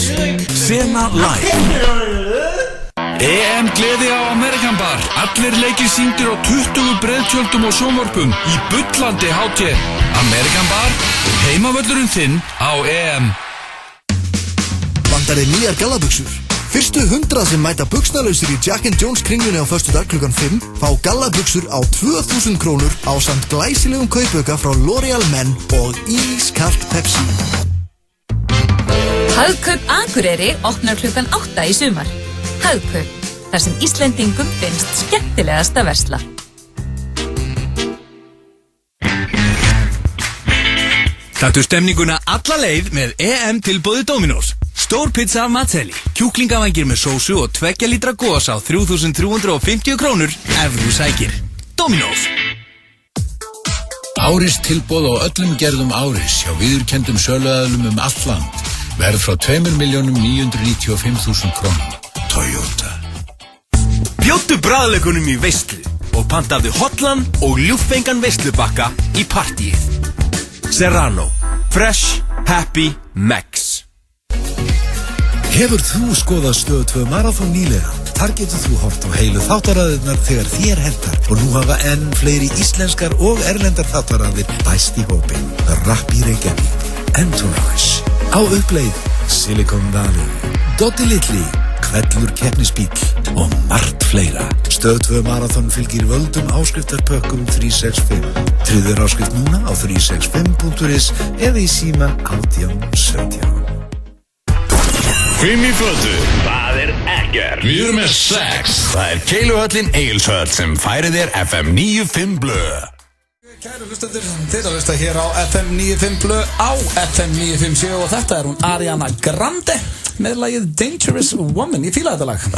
Sena live. EM gleði á Amerikan Bar. Allir leikir sýndir á 20 breiðtjöldum og sjónvarpum í bullandi hátíð. Amerikan Bar, heimavöllurinn þinn á EM. Vantar þér nýjar gallabuxur? Fyrstu 100 sem mæta buxnalausir í Jack & Jones kringlunni á föstudag klukkan 5 fá gallabuxur á 2000 krónur á samt glæsilegum kaupauka frá L'Oreal Men og ískalt Pepsi. Hagkaup Akureyri opnar klukkan 8 í sumar. Hagkaup, þar sem Íslendingum finnst skemmtilegast að versla. Taktu stemninguna alla leið með EM tilboði Dominos. Stór pizza af Mazelli, kjúklingavangir með sósu og 2 lítra gos á 3.350 krónur ef þú sækir. Dominos. Áris tilboð á öllum gerðum Áris hjá viðurkenndum söluaðilum allt land. Verð frá 2.995.000 krónum. Toyota. Bjóddu bragðleikunum í veislu og pantaðu hotlan og ljúffengan veislubakka í partíið. Serrano. Fresh, happy, max. Hefur þú skoðað Stöð 2 Marathon nýlega? Þar getur þú hort á heilu þáttaraðirnar þegar þér hentar og nú hafa enn fleiri íslenskar og erlendar þáttaraðir bæst í hópinn. Rappi Reykjavík, Entourage, á uppleið, Silicon Valley, Doddi Litli, Hvellur keppnisbíll og margt fleira. Stöð 2 Marathon fylgir völdum áskriftarpökkum 365. Tryggðu áskrift núna á 365.is eða í síma 1817. Fimm í fötu, það er ekkert. Við erum með 6. Það er Keiluhöllin Egilshöll sem færir þér FM 95 blöð. Kæru hlustendur, þeir að hlusta hér á FM 95 blöð á FM 957 og þetta er hún Ariana Grande með lagið Dangerous Woman. Ég fíla þetta lag. Já,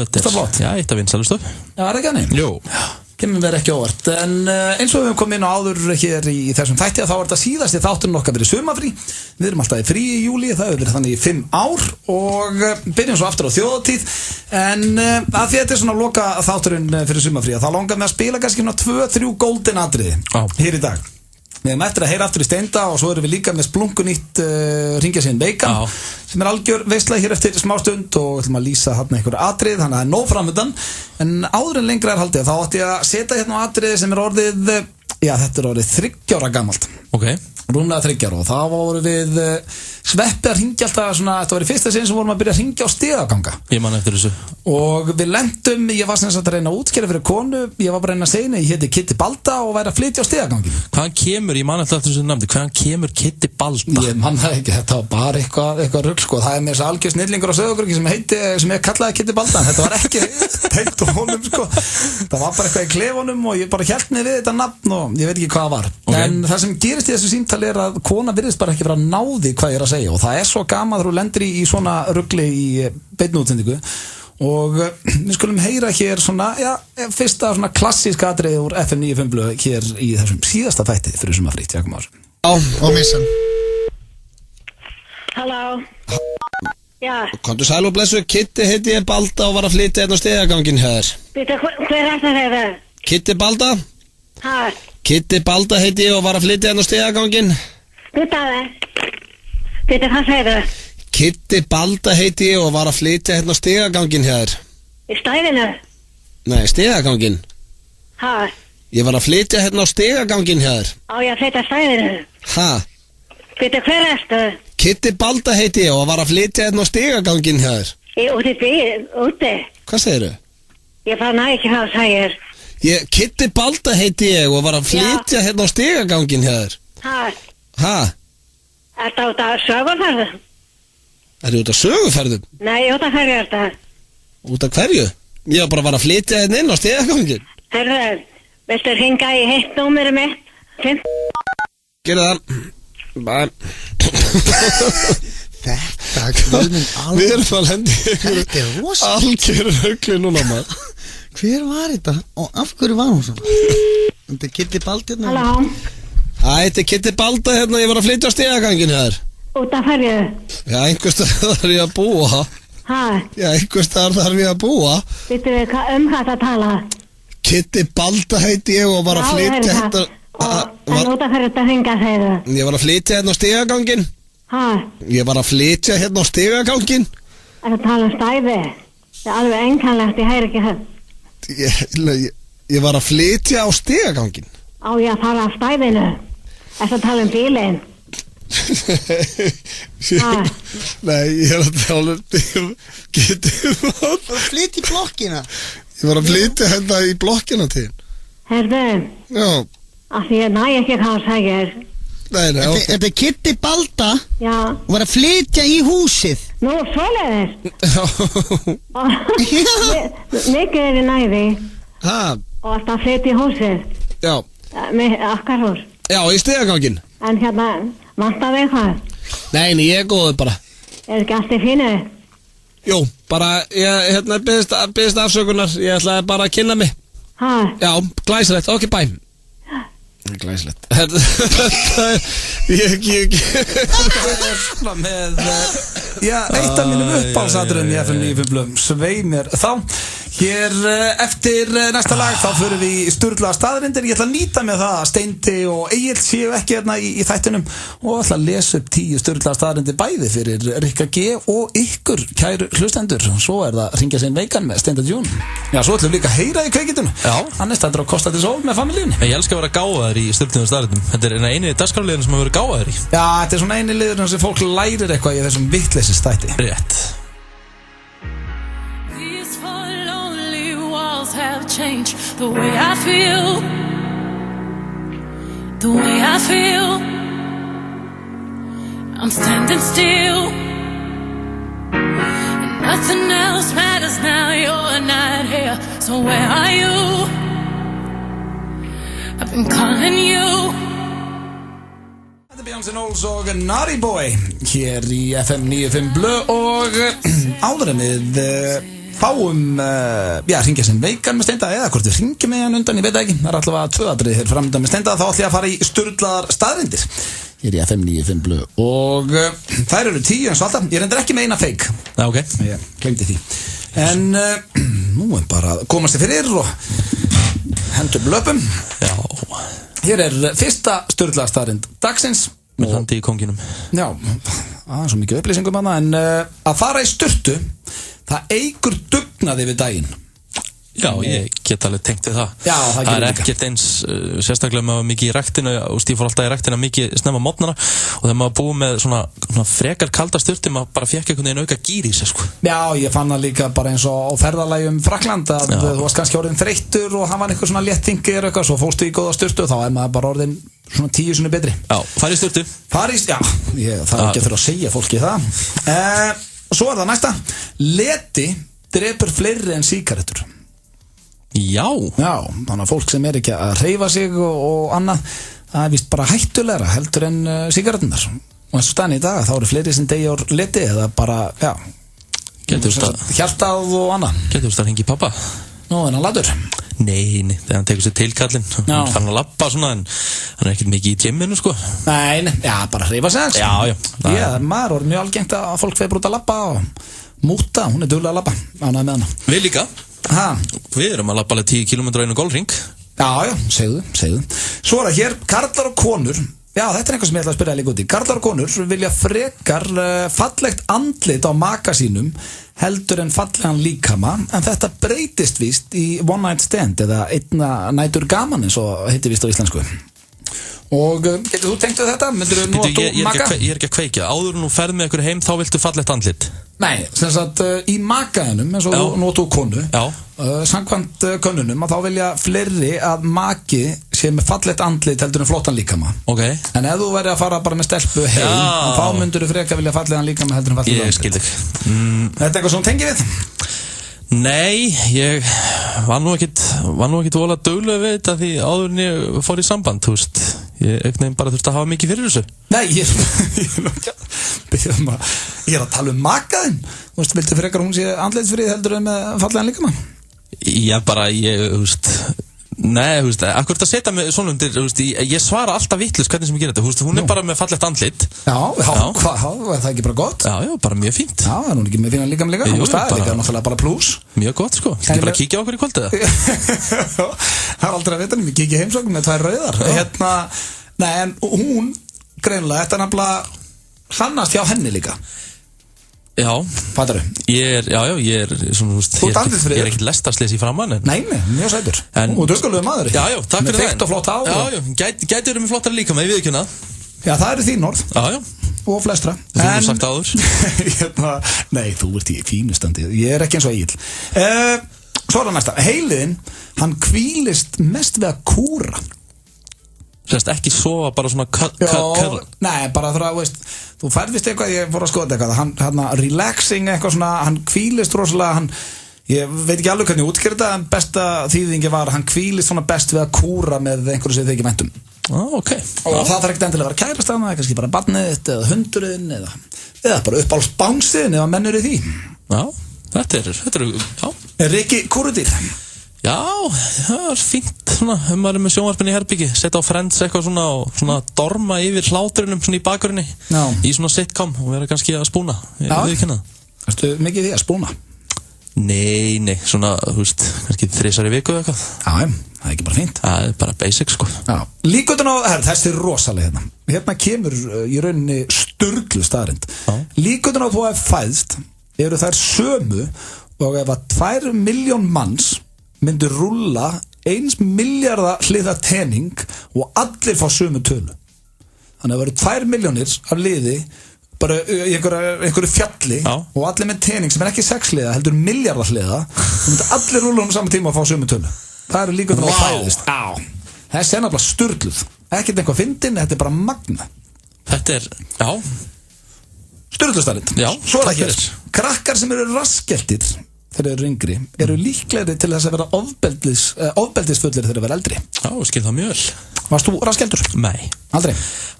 þetta er flott. Já, eitt af vinsælustu. Já, er ekki hannig? Jú. Kemur mér ekki óvart. En eins og við höfum komið inn á áður hér í þessum þætti að þá er þetta síðasti þátturinn okkar verið sumafrí. Við erum alltaf í frí í júli, það hefur verið þannig í 5 ár og byrjum svo aftur á þjóðatíð. En að því þetta er svona loka þátturinn fyrir sumafrí, þá langar við að spila kannski svona 2-3 golden atriði hér í dag. Við hefum eftir að heyra aftur í Steinda og svo erum við líka með splunkunýtt hringja síðan Bacon sem er algjör veisla hér eftir smástund og ætlum að lýsa hérna einhverju atrið, þannig að það er nóg framöndan. En áður en lengra er haldið þá ætti ég að setja hérna á atriði sem er orðið, já þetta er orðið 30 ára gamalt. Ok. Rúmlega 30 ára og þá vorum við Sveppi að hringja alltaf svona, þetta var í fyrsta sinn sem vorum að byrja að hringja á stigaganga. Ég man eftir þessu. Og við lendum, ég var sem sagt að reyna að útskýra fyrir konu, ég var bara að reyna að segja henni, ég heiti Kitty Balda og væri að flytja á stigaganginu. Hvaðan kemur, ég man eftir þessu nefndi, hvaðan kemur Kitty Balda? Ég man það ekki, þetta var bara eitthvað rugl sko, það er með þess algjör snillingur á Sauðárkróki sem ég kallaði Kitty Balda, en þetta var ekki tengt á honum sko, það var bara eitthvað í klefunum og ég bara hélt mig við þetta nafn og ég veit ekki hvað var. Okay. En það sem gerist í þessu símtali er að kona virðist bara ekki vera að ná því hvað ég er að segja og það er svo gaman þegar þú lendir í svona rugli í beinni útsendingu og við skulum heyra hér svona, já, fyrsta svona klassíska atriði úr FM 95 blöð hér í þessum síðasta þætti fyrir sumafrí, Jakob Már. Já, og missan. Halló. Já. Komdu sæl og blessu, Kitty heiti ég Balda og var að flytja hérna á stigagangin hér. Býta, hver er þetta? Kitty Balda? Hæ? Kitty Balda heiti ég og var að flytja hérna á stigagangin. Býta, hvað segir þau? Kitty Balda heiti ég og var að flytja hérna á stigagangin hér. Í stæðinu? Nei, stigagangin. Hæ? Ég var að flytja hérna á stigagangin hér. Á ég að flytja stæðinu? Hæ? Býta, hver erstu? Kitty Balda heiti ég og var að flytja hérna á stigagangin hér. Úti bíl, úti. Hvað segirðu? Ég fann ekki hvað það segir. Kitty Balda heiti ég og var að flytja hérna á stigagangin hjá þér. Ha? Ertu út af söguferðu? Ertu út af söguferðum? Nei, út af hverju er þetta? Út af hverju? Ég var bara að flytja hérna inn á stigagangin. Herðu, viltu hringa í hitt númerið mitt? Gerðu það. Bæ. Þetta, Guðmund, Við erum að lendi Þetta er rosa algjör rugli núna maður. Hver var þetta? Og af hverju var hún svona? Þetta er Kitty Balda hérna. Halló? Þetta er Kitty Balda hérna, ég var að flytja á stigagangin hér. Út af hverju? Já, einhvers staðar þarf ég að búa. Já, einhvers staðar þarf ég að búa. Vittu við hvað það tala? Kitty Balda heiti ég og var að flytja hérna. En út af hverju þetta hringa segðu? Ég var að flytja hérna á stigagangin. Ég var að flytja hérna á stigagangin. Er það tala stæði? Það er alveg einkannlegt, ég heyr ekki það. Ég var að flytja á stigagangin. Á ég að fara af stæðinu? Er það tala bílinn? Nei, ég er að tala Kitty Balda. Þú var að flytja í blokkina. Ég var að flytja hérna í blokkina til. Herðu? Já. Af því ég næ ekki hvað það segir. Nei, Þetta er Kitty Balda. Já. Og var að flytja í húsið. Nú, svoleiðis. Mikið er í næði. Og alltaf flytja í húsið. Já. Með okkar hús. Já, í stigagangin. En hérna, vantar þig hvað? Nei, ég er góður bara. Er ekki allt í fínu? Jú, bara, ég hérna byggðist afsökunar. Ég ætlaði bara að kynna mig. Já, glæsilegt, ok, bæ. Glæsilegt. Þetta er ég með eitt af mínum uppáhaldsatriðum í FM 95 Blöð, svei mér þá. Hér eftir næsta lag þá förum við í sturlaða staðreyndir. Ég ætla að nýta með það að Steindi og Egill séu ekki hérna í þættinum og ætla að lesa upp 10 sturlaða staðreyndir bæði fyrir Rikka G og ykkur kæru hlustendur. Svo er það Hringja sinn veikan með Steinda Jún. Já, svo ætlum við líka að heyra í kveikindunum. Já. Annars þetta er að kosta til sól með familíunni. Ég elska að vera gáðar í sturlaðum staðreyndim. Þetta er eini dagskrárliðurinn sem hefur verið gáðar í. Já, þetta er svona eini liðurinn sem fólk lærir eitthvað í þessum vitleysisþætti. Rétt. Have changed the way I feel, the way I feel. I'm standing still, and nothing else matters now. You're not here, so where are you? I've been calling you. Þetta er Beyoncé Knowles og Naughty Boy hér í FM 95 Blöð og áður en við fáum, hringja sinn veikan með Steinda eða hvort við hringjum með hann undan, ég veit ekki. Það er allavega 2 atriði hér framöndan með Steinda. Þá ætlum ég að fara í sturlaðar staðreyndir hér í FM 95 Blöð og þær eru 10 eins og alltaf. Ég reyndar ekki með eina feik. Já, ok. Ég glemdi því. En nú er bara að komast þið fyrir og hendur blöpum. Já. Hér er fyrsta sturlaða staðreind dagsins. Með handi í konginum. Já, svo mikið upplýsingum að það. En að fara í sturtu, það eykur dugnaði við daginn. Já, ég get alveg tengt við það. Já, það er ekkert eins, sérstaklega með mikið í ræktina, og ég fór alltaf í ræktina mikið snemma á morgnana, og þegar maður búið með svona frekar kalda sturti, maður bara fékk einhvern veginn auka gír í sig, sko. Já, ég fann það líka bara eins og á ferðalagi Frakkland, að þú varst kannski orðin þreyttur og hann var eitthvað svona léttingi eða eitthvað, svo fórstu í góða sturtu og þá er maður bara orðin svona 10 sinni betri. Já, farið í sturtu. Það er ekki að þurfa að segja fólki það. Svo er það næsta. Leti drepur fleiri en sígarettur. Já, þannig að fólk sem er ekki að hreyfa sig og annað, það er vist bara hættulegra heldur en sígarettunar. Og eins og staðan í dag, þá eru fleiri sem deyja úr leti eða bara, hjartað og annað. Getur þú stað að hringi pappa? Nú, en hann latur? Nei, þegar hann tekur sér tilkallinn. Hann fann að labba svona, en hann er ekkert mikið í gymminu, sko. Nei, bara hreyfa sig aðeins. Já, maður er mjög algengt að fólk feir brúta að labba og múta, hún er duglega að labba, ánægð með hana. Við líka. Við erum að labba alveg 10 km á einu golfhring. Já, segðu. Svo er það hér, karlar og konur. Já, þetta er eitthvað sem ég ætla að spyrja líka út í. Karlar og konur vilja frekar fallegt andlit á maka sínum heldur en fallegan líkama, en þetta breytist víst í one night stand eða einna nætur gaman eins og heitir víst á íslensku. Og getur þú tengt við þetta? Myndirðu nú að þú maka? Ég er ekki að kveikja. Áður nú ferð með ykkur heim, þá viltu fallegt andlit. Nei, sem sagt í makaðinum eins og þú notu konu samkvæmt könnunum að þá vilja fleiri að maki sé með fallegt andlit heldur en flottan líkama en ef þú væri að fara bara með stelpu heim þá myndur þú freka vilja fallegan líkama heldur en fallegt andlit. Ég skil þig. Þetta eitthvað sem þú tengir við? Nei, ég var nú ekkit vola duglega við þetta því áður en ég fór í samband, þú veist. Ég eitthvað bara þurfti að hafa mikið fyrir þessu. Nei, ég er að tala um makaðinn. Þú veist, viltu frekar hún sé andlitsfrið heldur en með fallegan líkamann? Já, bara, þú veist, nei, þú veist, akkur þetta setja mig svona undir, þú veist, ég svara alltaf vitlaust hvernig sem ég gerir þetta, þú veist, hún er bara með fallegt andlit. Já, er það ekki bara gott? Já, bara mjög fínt. Já, er hún ekki með fínan líkam líka? Jú, það er líka náttúrulega bara plús. Mjög gott, sko. Skal ég bara kíkja á okkur í kvöld eða? Það er aldrei að vita, ég kíkja heimsókn með 2 rauðar. Nei, en hún, greinilega, þetta er nefnilega hlannast hjá henni líka. Já. Fattar þú? Ég er svona, þú veist, ég er ekkert lestarsleis í framann. Nei, mjög sætur. Og döskulegur maður. Já, takk fyrir það. Með feitt og flott hár. Já, gæti verið með flottar líka með, ég viðurkenna. Já, það eru þín orð. Já. Og flestra. Þú hefur sagt áður. Nei, þú ert í fínustandi. Ég er ekki eins og Egill. Svo er það næsta. Heiliðinn, hann hvílist mest við að kúra. Sérst ekki sofa bara svona Nei, bara þú færðist eitthvað, ég fór að skoða eitthvað hann relaxing eitthvað svona, hann hvílist rosalega, ég veit ekki alveg hvernig ég útskýrði þetta, en besta þýðingi var hann hvílist svona best við að kúra með einhverju sem þið ekki væntum. Ok. Og það þarf ekkert endilega að vera kærastafna, kannski bara barnið þitt eða hundurinn eða bara uppáhaldsbánsiðin ef að menn eru í því. Já, þetta er Riki kúrudýr. Já, það er fínt svona, maður er með sjónvarpinn í herbyggi, setja á Friends eitthvað svona og svona dorma yfir hláturinnum svona í bakgrunni í svona sitcom og vera kannski að spúna. Ertu mikið í því að spúna? Nei, svona, þú veist, kannski 3 í viku eða eitthvað. Já, það er ekki bara fínt. Það er bara basic, sko. Já, líkutun á, þessi er rosalega hérna. Hérna kemur í rauninni sturglu staðarind. Líkutun á þú að fæðst eru þær sömu og ef að 2 milljón manns myndur rúlla 1 milljarða hliða tening og allir fá sömu tölu. Þannig að það eru 2 milljónir af liði bara í einhverju fjalli og allir með tening sem er ekki 6 hliða heldur milljarða hliða og myndur allir rúlla saman tíma og fá sömu tölu. Það eru líka þannig að fæðist. Þessi er náttúrulega sturgluð. Ekkert eitthvað fyndin, þetta er bara magna. Þetta er, sturglustarinn. Svo er það hér. Krakkar sem eru raskeltir þegar þeir eru yngri, eru líklegri til þess að vera ofbeldisfullir þegar þeir vera eldri. Já, skil það mjög vel. Varst þú raskeldur? Nei. Aldrei?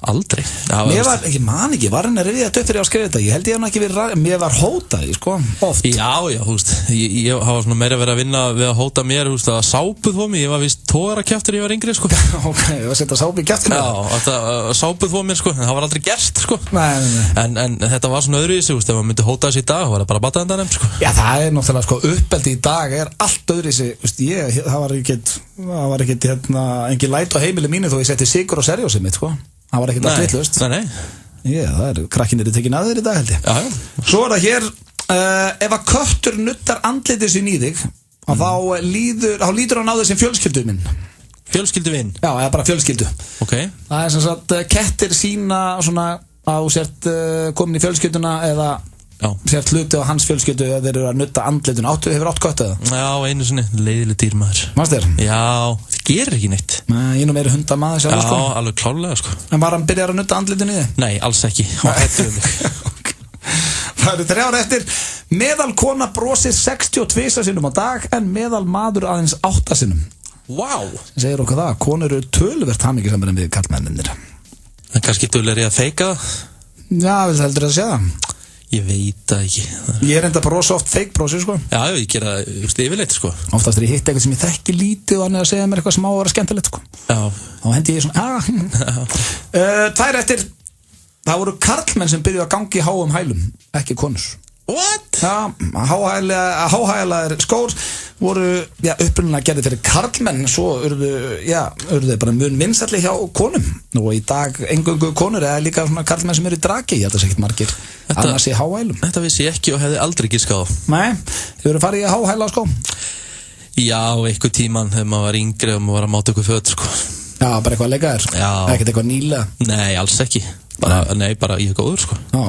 Aldrei. Mér var, ég man ekki, var henni að rifja þetta upp fyrir að skrifa þetta. Ég held ég hann ekki verið, mér var hótaði, sko, oft. Já, þú veist, ég hafa svona meira verið að vinna við að hóta mér, þú veist, að sápuð þó mig, ég var vist togarakjaftur ég var yngri, sko. Ok, ég var að setja sápu í kjaftinu. Já, þetta sápuð þó mér, sko, en það var aldrei gerst, sko. Nei. En þetta var svona öðruvísi, þú veist, ef maður myndi hóta þessi í dag, var það bara bataðendanum, sko. Já, það er náttúrulega, sko, uppeldi í dag er allt öðruvísi, veist, það var ekkert engin læt á heimili mínu þó ég setti sigur og serjósið mitt, sko. Það var ekkert allt vitlaust. Nei. Það er krakkinir tekin að þér í dag, held ég. Já. Svo er það hér, ef að köttur nuttar andlitið sín í þig, þá lítur hann á þessum fjölskyldu minn. Fjölskyldu vinn? Já, eða bara fjölskyldu. Ok. Það er sem sagt, kettir sína svona á sért komin í fjölskylduna eða sért hluti á hans fjölskyldu eða þeir eru að nutta andlitun. Hefur átt kött eða? Já, einu sinni, leiðileg dýr maður. Manst þér? Já, það gerir ekki neitt. Nei, ég nú meiri hundamaður sjálf, sko. Já, alveg klárlega, sko. En var hann byrjar að nutta andlitun í þig? Nei, alls ekki. Hann hættur um mig. Það eru 3 ára eftir. Meðal kona brosir 62 sinnum á dag en meðal maður aðeins 8 sinnum. Vá! Segir okkur það, konur eru töluvert hamingjusamar en við karlmennirnir. En kannski duglegri að feika það? Já, vil það heldur að segja það? Ég veit það ekki. Ég er enda að brosa oft fake brosi, sko. Já, ég gera það yfirleitt, sko. Oftast er ég hitt eitthvað sem ég þekki lítið og hann er að segja mér eitthvað smá og vera skemmtilegt, sko. Já. Þá hendi ég svona, 2 eftir. Það voru karlmenn sem byrjuðu að gangi í háum hælum, ekki konur. What? Já, háhælaðir skór voru, upprunalega gerði fyrir karlmenn, svo urðu bara mun vinsælli hjá konum. Og í dag eingöngu konur eða líka svona karlmenn sem eru í dragi, ég held að það sé ekkert margir annars í háhælum. Þetta vissi ég ekki og hefði aldrei giskað á. Nei, þið voru farið í háhæla, sko? Já, einhver tíman þegar maður var yngri og maður var að máta ykkur föt, sko. Já, bara eitthvað að leika þér, sko. Ekkert eitthvað nýlega. Nei, alls ekki. Bara ég er góður, sko. Já,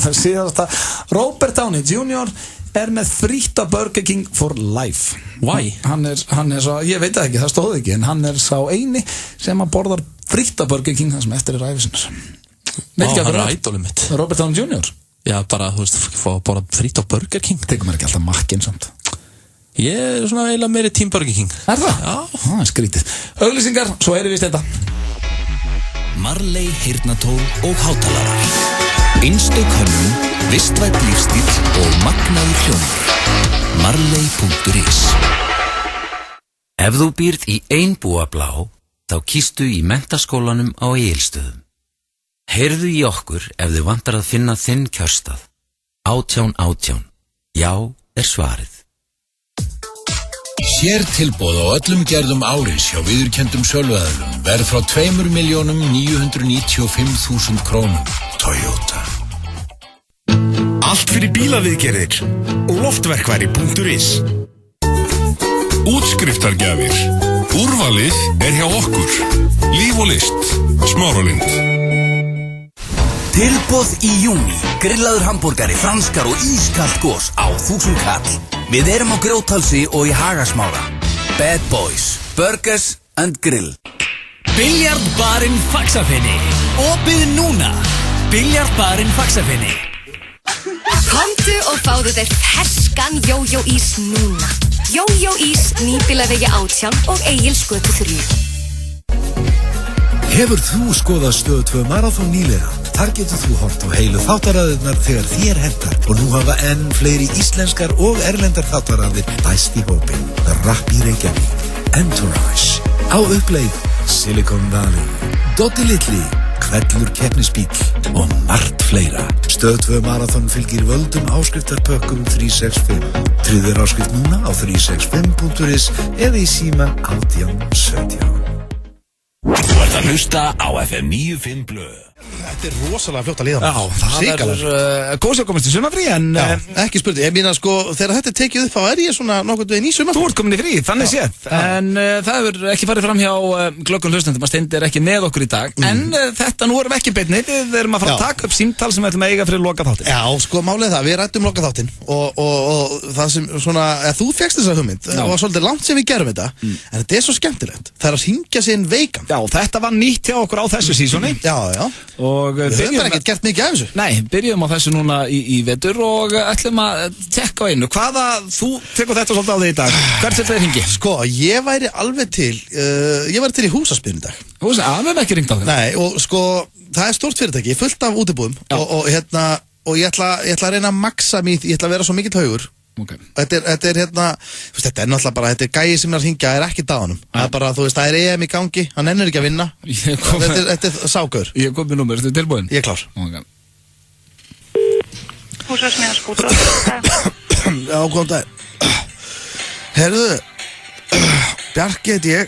það síðast að Robert Downey Jr. er með frítt af Burger King for life. Why? Hann er svo, ég veit það ekki, það stóð ekki, en hann er sá eini sem að borðar frítt af Burger King það sem eftir ævisinnar. Hann er ædolið mitt. Robert Downey Jr. Já, bara, þú veist, fá að borða frítt af Burger King. Tekur mér ekki alltaf makkinn samt. Ég er svona eiginlega meiri tím Burger King. Er það? Já. Það er skrítið. Auglýsingar, svo erum við þetta. Marley heyrnatól og hátalarar. Einstök hönnun, vistvæn lífstíll og magnaður hljómur. Marley.is. Ef þú býrð í Einbúablá, þá kýstu í menntaskólanum á Egilsstöðum. Heyrðu í okkur ef þið vantar að finna þinn kjörstað. 1818. Já, er svarið. Hér tilboð á öllum gerðum áris hjá viðurkenndum söluaðilum verð frá 2.995.000 krónum. Toyota. Allt fyrir bílaviðgerðir og loftverkværi.is. Útskriftargjafir. Úrvalið er hjá okkur. Líf og list. Smáralind. Tilboð í júni, grillaður hambúrgari, franskar og ískalt gos á 1000 kall. Við erum á Grjóthalsi og í Hagasmára. Bad Boys, Burgers and Grill. Biljardbarinn Faxafeni. Opið núna. Biljardbarinn Faxafeni. Komdu og fáðu þér ferskan Jójó-ís núna. Jójó-ís, Nýbýlavegi 18 og Egilsgötu 3. Hefur þú skoðað Stöð 2 Marathon nýlega? Þar getur þú hort á heilu þáttaraðirnar þegar þér hentar og nú hafa enn fleiri íslenskar og erlendar þáttaraðir bæst í hópinn. Rappi Reykjavík, Entourage, Á uppleið, Silicon Valley, Doddi Litli, Hvellur keppnisbíll og margt fleira. Stöð 2 Marathon fylgir völdum áskriftarpökkum 365. Tryggðu áskrift núna á 365.is eða í síma 1817. Þú ert að hlusta á FM 95 Blöð. Þetta er rosalega fljótt að liða. Já, það verður góðs að komast í sumafrí en ekki spurning, ég meina sko þegar þetta er tekið upp þá er ég svona nokkuð veginn í sumafrí. Þú ert komin í frí, þannig séð. En það hefur ekki farið fram hjá glöggum hlustendum að Steindi er ekki með okkur í dag. En þetta nú erum við ekki beinni, við erum að fara að taka upp símtal sem við ætlum að eiga fyrir lokaþáttinn. Já, sko málið það, við ræddum lokaþáttinn og það sem svona, þú fékkst þessa hugmynd og var svolítið langt sem við gerum þetta, en þetta er svo skemmtilegt. Það er að hringja sig inn veikan. Já, þetta var nýtt hjá okkur á þessu sísoni. Já. Og við höfum bara ekkert gert mikið af þessu. Nei, byrjum á þessu núna í vetur og ætlum að tekka á einu. Þú tekur þetta svolítið á þig í dag. Hvert er þetta hringi? Sko, ég væri alveg til í Húsaspyrn í dag. Við hefum ekki ringt á þig. Nei, og sko, það er stórt fyrirtæki, fullt af útibúðum og ég ætla að reyna að maxa mér, ég ætla að vera svo mikill haugur. Okay. Þetta er náttúrulega bara, þetta er gæi sem er að hringja, er ekki daganum. Það er bara, þú veist, það er EM í gangi, hann ennur ekki að vinna. Þetta er ságaur. Ég kom með númer, ertu tilbúin? Ég er klár. Okay. Húsasmiðaskútur. Já, góðan dag. Herðu, Bjarki heit ég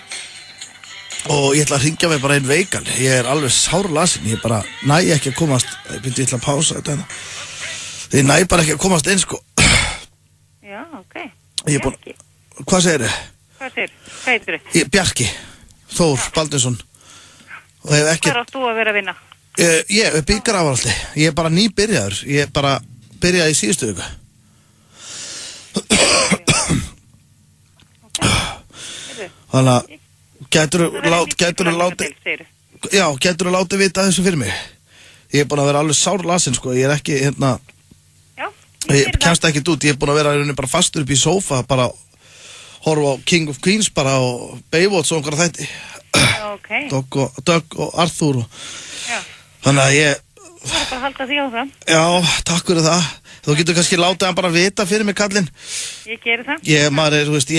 og ég ætla að hringja mig bara einn veikan. Ég er alveg sárlasin, ég bara næ ekki að komast, ég ætla að pása þetta. Ég næ bara ekki að komast inn, sko. Já, ok. Ég er búinn, hvað segir þið? Hvað heitir þið? Bjarki, Þór Baldursson. Og hef ekki... Hvað átt þú að vera að vinna? Ég er byggarafaldi. Ég er bara nýbyrjaður. Ég er bara byrjaði í síðustu viku. Þannig að gæturðu látið vita þessu fyrir mig. Ég er búinn að vera alveg sárlasin, sko. Ég er ekki, ég kemst ekki út, ég er búinn að vera bara fastur upp í sófa, bara horfa á King of Queens bara og Baywatch og einhverja þætti. Okay. Doug og Arthur þannig að ég þú er bara að halda því áfram. Já, takk fyrir það. Þú getur kannski látið hann bara vita fyrir mig, kallinn. Ég geri það. Ég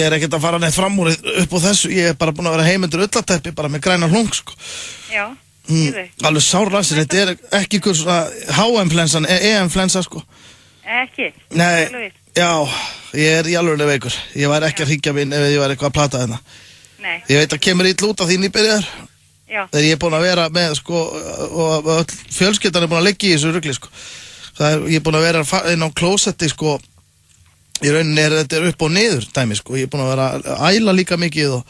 er ekkert að fara neitt fram úr upp á þessu. Ég er bara búinn að vera heimundur ullateppi bara með græna hlung, sko. Já, ég veit. Alveg sárlasin, þetta er ekki ykkur svona HM-flensan, EM-flensa, sko. Ekki? Nei, já, ég er í alveg veikur. Ég væri ekki að hringja minn ef ég væri eitthvað að plata þetta. Nei. Ég veit að kemur ítl út af því nýbyrjar. Já. Þegar ég er búinn að vera með, sko, og fjölskyldan er búinn að liggja í þessu rugli, sko. Ég er búinn að vera inn á klósetti, sko. Í rauninni þetta upp og niður dæmi, sko. Ég er búinn að vera að æla líka mikið og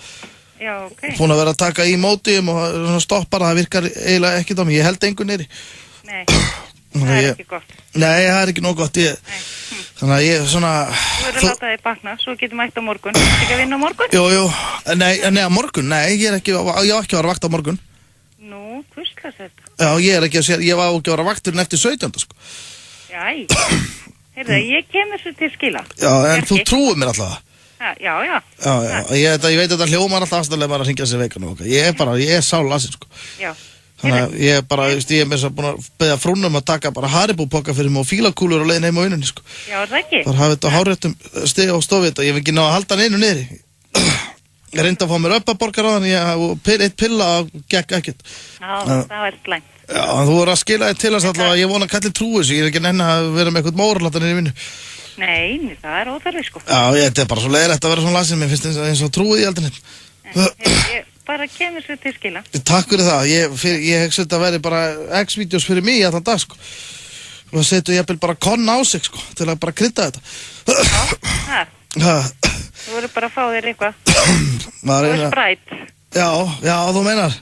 Já, ok. Búin að vera að taka í mótiðum og svona stoppar, það virkar eiginlega ekkert á mig, ég held engu niðri. Nei, það er ekki gott. Nei, það er ekki nóg gott, þannig að ég svona... Þú verður að láta þig batna, svo getur mætt á morgun. Þú ert ekki að vinna á morgun? Jú, nei, á morgun, nei, ég á ekki að vera vakt á morgun. Nú, hvurslags þetta? Já, ég var ekki að vera vakturinn eftir 17, sko. Jæ, heyrðu, ég kem þessu til skila. Já, en þú trúir mér alltaf það. Já. Ég veit að þetta hljómar alltaf aðstæðlega bara að hringja sér veikan og okkar. Ég er sálasinn, sko. Já. Þannig að ég er bara, ég er með þess að búin að beðja frúnum að taka bara Haribo-poka fyrir mig og fílakúlur og leiðin heim á vinnunni, sko. Já, það ekki? Það hafi þetta háréttum stið á stofið og ég vil ekki ná að halda hann einu niðri. Ég reyndi að fá mér upp að borga ráðan og eitt pilla og gekk ekkert. Já, það er slæmt. Já, þú voru að skila þér til þess allavega að ég vona að kallið trúi þessu, ég er ekki nenni að vera með eitthvað móralatan inn í vinnu. Nei, það er óþarfi, sko. Já, þetta er bara svo leiðilegt að vera svona lasinn, mér finnst eins og trúið í aldrei neitt. Ég bara kemur svo til skila. Takk fyrir það, ég hugsa þetta að veri bara X-vídeos fyrir mig allan dag, sko. Og það setur ég bara konna á sig, sko, til að bara krydda þetta. Þú verður bara að fá þér eitthvað. Þú er sprætt. Já, þú meinar.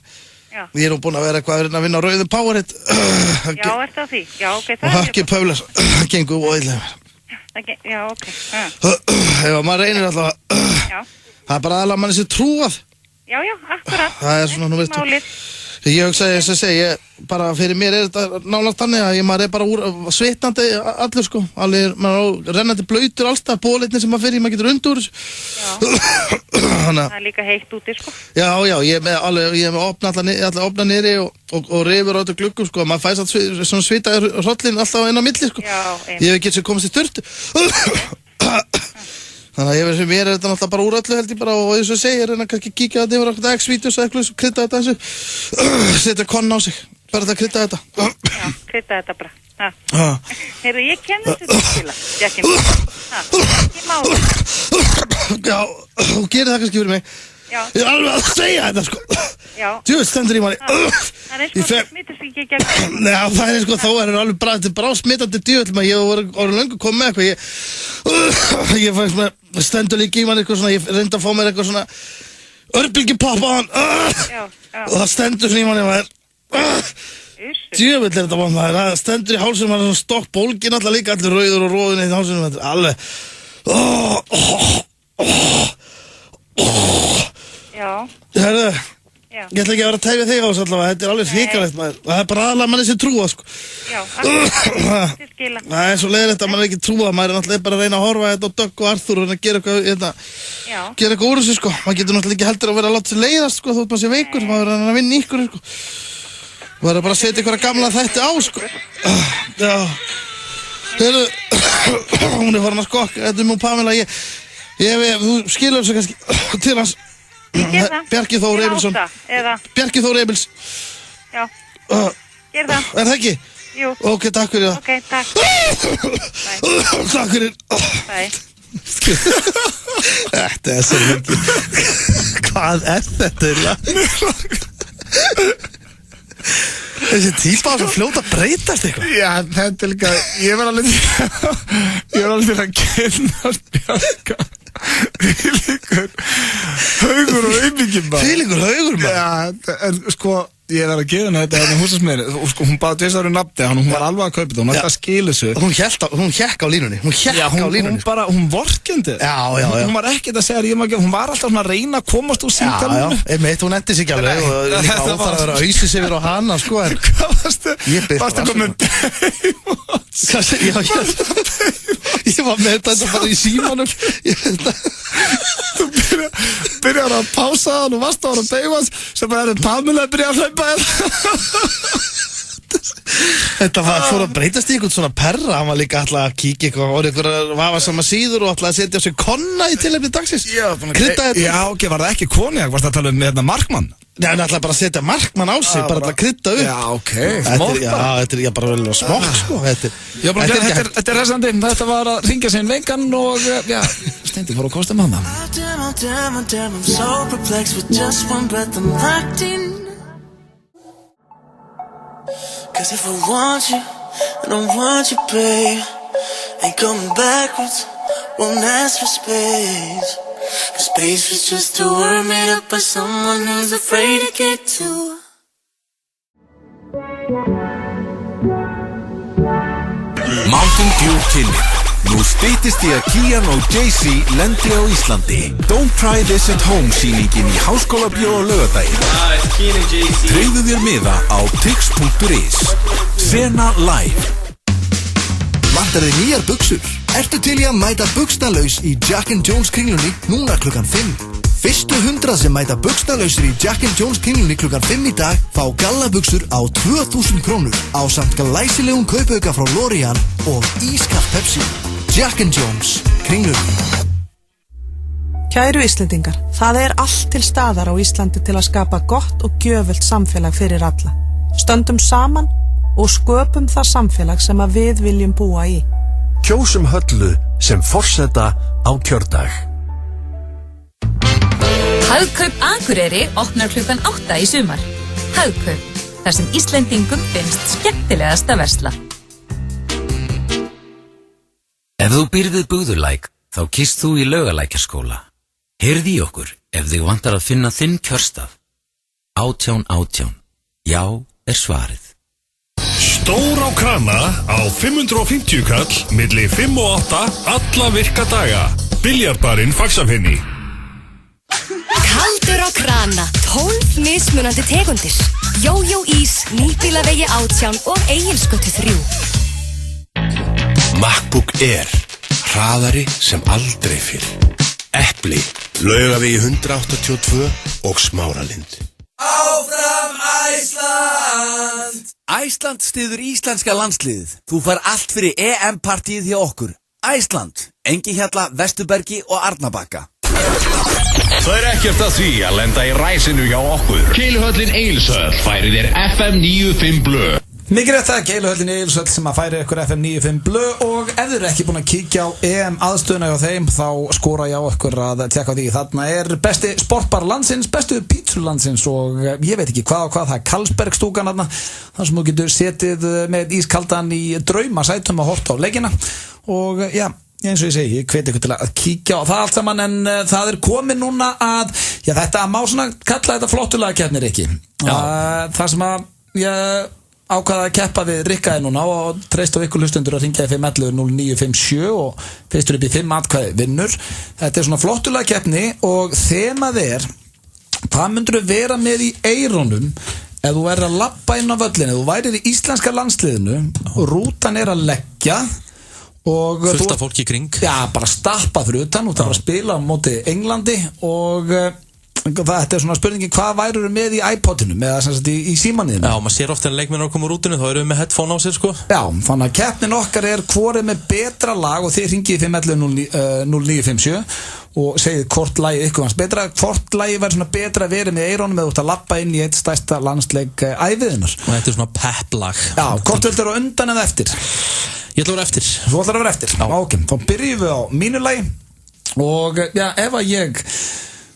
Já. Ég er nú búin að vera eitthvað að vinna á rauðu Powerade. Já, ertu á því? Já, ok, það og Höggi Pöflar, það gengur óeðlega. Já, ok. Ef maður reynir alltaf það er bara aðalega manni sér trúað. Já, akkurat. Það er svona, nú veistu. Málið. Ég hugsaði þess að segja, bara fyrir mér er þetta nánast þannig að maður er bara svitnandi allur, sko. Maður er rennandi blautur allstað, bólitni sem maður fyrir, maður getur undur þessu. Það er líka heitt úti, sko. Já, ég er með allar opna niðri og rifur á þetta gluggum, sko. Maður fæst alltaf svona svitaður hrollin alltaf inn á milli, sko. Já, ég hef ekki komast í sturtu. Þannig að mér er þetta náttúrulega bara úr öllu held ég bara og eins og ég segi, ég reyna kannski að kíkja þetta yfir okkur X-vídeos og eitthvað, krydda þetta eins setja konna á sig, bara þetta krydda þetta. Já, krydda þetta bara. Heyrðu, ég kem þessu til skila, Jackin. Ekki máli. Já, þú gerir það kannski fyrir mig. Já. Ég er alveg að segja þetta, sko. Já. Djöfull stendur í manni. Það er eins og það smitast ekki gegn. Nei, það er eins og þá er alveg bara smitandi djöfull, maður ég voru löngu komið með eitthvað, ég fæst með stendur líka í manni eitthvað svona, ég reyndi að fá mér eitthvað svona örbylgjupopp á hann, og það stendur svona í manni, maður, djöfull er þetta maður, það stendur í hálsunum, maður er svona stokk bólgin alltaf líka, allir rauður og róðin í hálsunum, þetta er alveg, Já. Herðu, ég ætla ekki að vera að tæfja þig á þessu allavega, þetta er alveg hrikalegt maður, það er bara aðalega manni sem trúa, sko. Já, akkurat, til skila. Það er svo leiðilegt að mann er ekki trúa, maður er náttúrulega bara að reyna að horfa þetta á Dögg og Arthur og gera eitthvað úr þessu, sko. Maður getur náttúrulega ekki heldur að vera að láta sér leiðast, sko, þótt maður sé veikur, maður er að vinna ykkur, sko. Maður er bara að setja ykkur að gamla þætti á, sko. Já. Heyrðu, hún er farin að skokka, þetta er Pamela, þú skilur þessu kannski til hans. Bjarki Þór Ebilsson. Bjarki Þór Ebils. Já, ger það. Er það ekki? Jú. Ok, takk fyrir það. Ok, takk. Takk fyrir. Bye. Þetta er svo mikið. Hvað er þetta? Þessi típa á svo fljóta breytast eitthvað. Já, þetta er líka, ég var alveg að kynast Bjarka. Fílingur haugur og auðmyggjum bara. Fílingur haugur maður. Já, en sko, ég var að gera henni þetta hérna húsasmiðri og sko, hún baði tvisar nafni, hún var alveg að kaupa þetta, hún ætti að skila þessu. Hún hékk á línunni, hún vorkendi. Já. Hún var ekkert að segja að hún var alltaf svona að reyna að komast úr símtalinu. Já, einmitt, hún endi sig ekki alveg og líka óþarf að vera að auðsins yfir á hana, sko. Hvað varstu komið Ég var með þetta bara í símanum. Þú byrjar að pása hann og varst á hann að beigast sem að Pamela byrja að hlaupa Þetta fór að breytast í einhvern svona perra. Hann var líka alltaf að kíkja eitthvað og einhverja vafasama síður og alltaf að setja á sig konna í tilefni dagsins. Krydda þetta. Já, ok, var það ekki konjak? Varst það að tala um Markmann? Já, hann ætlaði bara að setja Markmann á sig, bara að krydda upp. Já, ok. Þetta er bara vel smokk, sko. Þetta er hressandi. Þetta var að ringja sig inn vengan og, já, Steindi fór að kosta með hana. I'm so perplexed with just one breath I'm locked in. Cause if I want you, I don't want you, babe. Ain't coming backwards, won't ask for space. Space was just a word made up by someone who's afraid to get too. Mountain Dew kynir. Nú styttist í að Kian og Jay-Z lendi á Íslandi. Don't try this at home sýningin í Háskólabíó á laugardaginn. Tryggðu þér miða á tix.is. Sena live. Vantar þig nýjar buxur? Ertu til í að mæta buxnalaus í Jack & Jones kringlunni núna klukkan 5? Fyrstu 100 sem mæta buxnalausir í Jack & Jones kringlunni klukkan 5 í dag fá gallabuxur á 2000 krónur ásamt glæsilegum kaupauka frá L'Oreal og ískalt Pepsi. Jack & Jones kringlunni. Kæru Íslendingar, það allt til staðar á Íslandi til að skapa gott og gjöfult samfélag fyrir alla. Stöndum saman og sköpum það samfélag sem að við viljum búa í. Kjósum Höllu sem forseta á kjördag. Hagkaup Akureyri opnar klukkan 8 í sumar. Hagkaup, þar sem Íslendingum finnst skemmtilegast að versla. Ef þú býrð við Búðurlæk, þá kýst þú í Laugalækjarskóla. Heyrðu í okkur ef þig vantar að finna þinn kjörstað. 1818. Já, svarið. Stór á krana á 550 kall milli 5 og 8 alla virka daga. Biljardbarinn Faxafinni. Kaldur á krana, 12 mismunandi tegundir. Jójó ís, Nýbýlavegi 18 og Egilsgötu 3. MacBook Air, hraðari sem aldrei fyrr. Epli, Laugavegi 182 og Smáralind. Áfram Æsland! Æsland styður íslenska landsliðið. Þú fær allt fyrir EM-partíið hjá okkur. Æsland, Engihjalla, Vesturbergi og Arnarbakka. Það ekkert að því að lenda í ræsinu hjá okkur. Keiluhöllin Egilshöll færir þér FM 95 Blö. Mikið rétt það, Keiluhöllin Egilshöll sem að færi ykkur FM 95 Blö og ef þið eru ekki búin að kíkja á EM aðstöðuna hjá þeim þá skora ég á ykkur að tjekka á því. Þarna besti sportbar landsins, bestu pítsu landsins og ég veit ekki hvað og hvað, það Karlsbergstúkan þarna, þar sem þú getur setið með ískaldan í draumasætum og hort á leikina og já, eins og ég segi, ég hveti ykkur til að kíkja á það allt saman en það komið núna að, já þetta má svona kalla þetta flottulega keppnir ekki. Það sem að ég ákvaða að keppa við Rikkaði núna og treyst á ykkur hlustundur að ringja í 511-0957 og fyrstur upp í 5 atkvæði vinnur. Þetta svona flottulega keppni og þemað hvað myndur þú vera með í eyrunum ef þú að labba inn á völlinu, þú værir í íslenska landsliðinu og rútan að leggja og fullt af fólki í kring. Já, bara stappa fyrir utan og það að spila á móti Englandi og þetta svona spurningin, hvað væru með í iPodinu eða í símanniðinu? Já, maður sér ofta en leikmenn á koma úr rútinu, þá eru við með headphone á sér sko. Já, þannig að keppnin okkar hvor með betra lag og þið ringið 511-0957 og segið hvort lagið ykkur hans betra, hvort lagið væri svona betra að vera með eirónum eða út að lappa inn í eitt stærsta landsleik æviðinnar. Og þetta svona pep-lag. Já, hvort vildur þú undan eða eftir? Ég ætla að vera eftir. Þú ætlar að vera eftir? Já. Ok, þá byrjum við á mínu lagi og já, ef að ég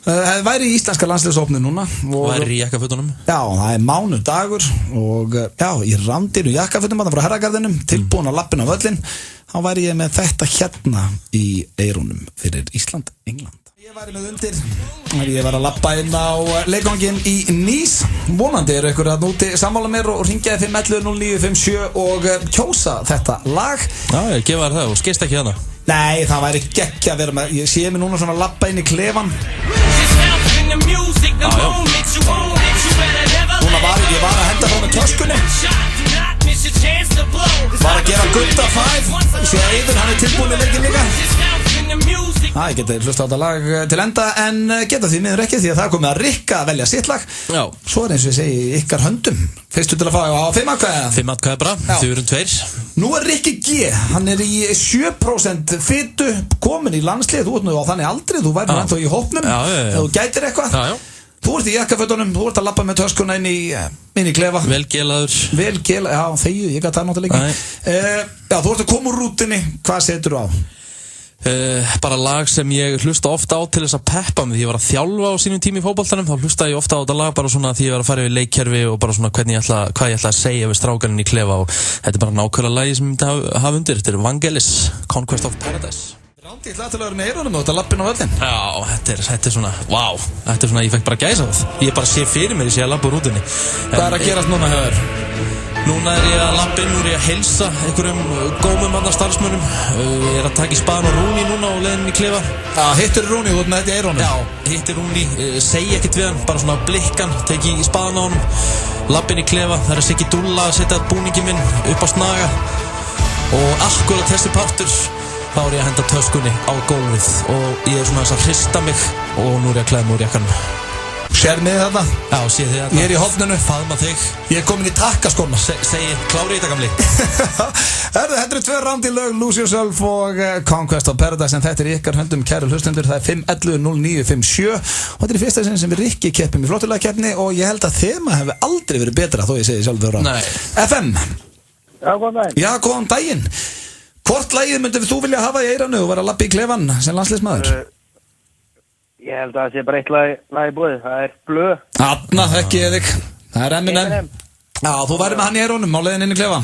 það væri í íslenska landsliðsópni núna og væri í jakkafötunum. Já, það mánudagur og já, í randinu jakkafötum frá herragarðinum, tilbúin að lappin á völlin þá væri ég með þetta hérna í eyrunum fyrir Ísland, England. Ég væri með undir ég var að lappa inn á leikvangin í Nice. Vonandi ykkur að núti sammála mér og ringjaði 511-0957 og kjósa þetta lag. Já, ég gefa þér það og skeist ekki hana. Nei, það væri geggja að vera með, ég sé mig núna svona lappa inn í klefan. Núna ég var að henda frá með töskunni, var að gera Gutta 5, ég sé að Eiður, hann tilbúin í leikin líka. Ég geti hlusta á þetta lag til enda en geta því miður ekki því að það komið að Rikka að velja sitt lag. Já. Svo eins og ég segi ykkar höndum. Fyrstu til að fá á 5 atkvæða. 5 atkvæða bara, þau eru 2. Nú Rikki G, hann í 7% fitu komin í landslið. Þú ert nú á þannig aldrei, þú væri ennþá í hópnum. Ef þú gætir eitthvað. Þú ert í jakkafötunum, þú ert að labba með töskuna inn í klefa. Vel gelaður. Vel gelaður, já þegju, ég gæti það náttúrulega ekki. Já, þú ert að koma úr rútinni, hvað setur þú á? Bara lag sem ég hlusta ofta á til þess að peppa mig því ég var að þjálfa á sínum tími í fótboltanum, þá hlusta ég ofta á þetta lag bara svona því ég var að fara yfir leikkerfi og bara svona hvað ég ætla að segja við strákaninn í klefa og þetta er bara nákvæmlega lagi sem ég myndi hafa undir. Þetta Vangelis, Conquest of Paradise. Rándýrt lagtalagur með eyrunum og þetta lappin á völlin. Já, þetta er svona, vá, þetta er svona, ég fekk bara gæsa það. Ég bara sé fyrir mér, ég sé að lappa úr rútunni. Hvað er að gerast núna hjá þér? Núna er ég að lappa inn, nú er ég að heilsa einhverjum gómum annars starfsmönnum. Ég er að taka í spaðan á Rúni núna og leiðin í klefa. Já, hittir Rúni út með þetta í eyrunum? Já, hittir Rúni, segi ekkert við hann, bara svona blikkan, teki í spaðan á honum, lappa inn í klefa. Það er Siggi Dúlla að setja búningin minn upp á snaga og akkurat þessi partur. Þá er ég að henda töskunni á gólfið og ég er svona þess að hrista mig og nú er ég að klæða mig úr jakkanum. Sér mig þetta? Já, sé þið þetta. Ég er í hofninu. Faðma þig. Ég er komin í takkaskóna. Segi, klári þetta gamli. Þetta eru 2 ránd í lög, Lose Yourself og Conquest of Paradise, en þetta er ykkar höndum, kæru hlustendur. Það er 511-0957 og þetta er í fyrsta sinn sem við Rikki keppum í flottulega keppni og ég held að þema hefur aldrei verið betra þó ég segi sjálfur á. FM. Já, góðan daginn. Já, góðan daginn. Hvort lagið myndir þú vilja hafa í eyranu og vera að lappa í klefan sem landsliðsmaður? Ég held að það sé bara eitt lag í búið, það er Blöð. Þarna þekki ég þig. Það er Eminem. Já, þú væri með hann í eyrunum á leiðin inn í klefa.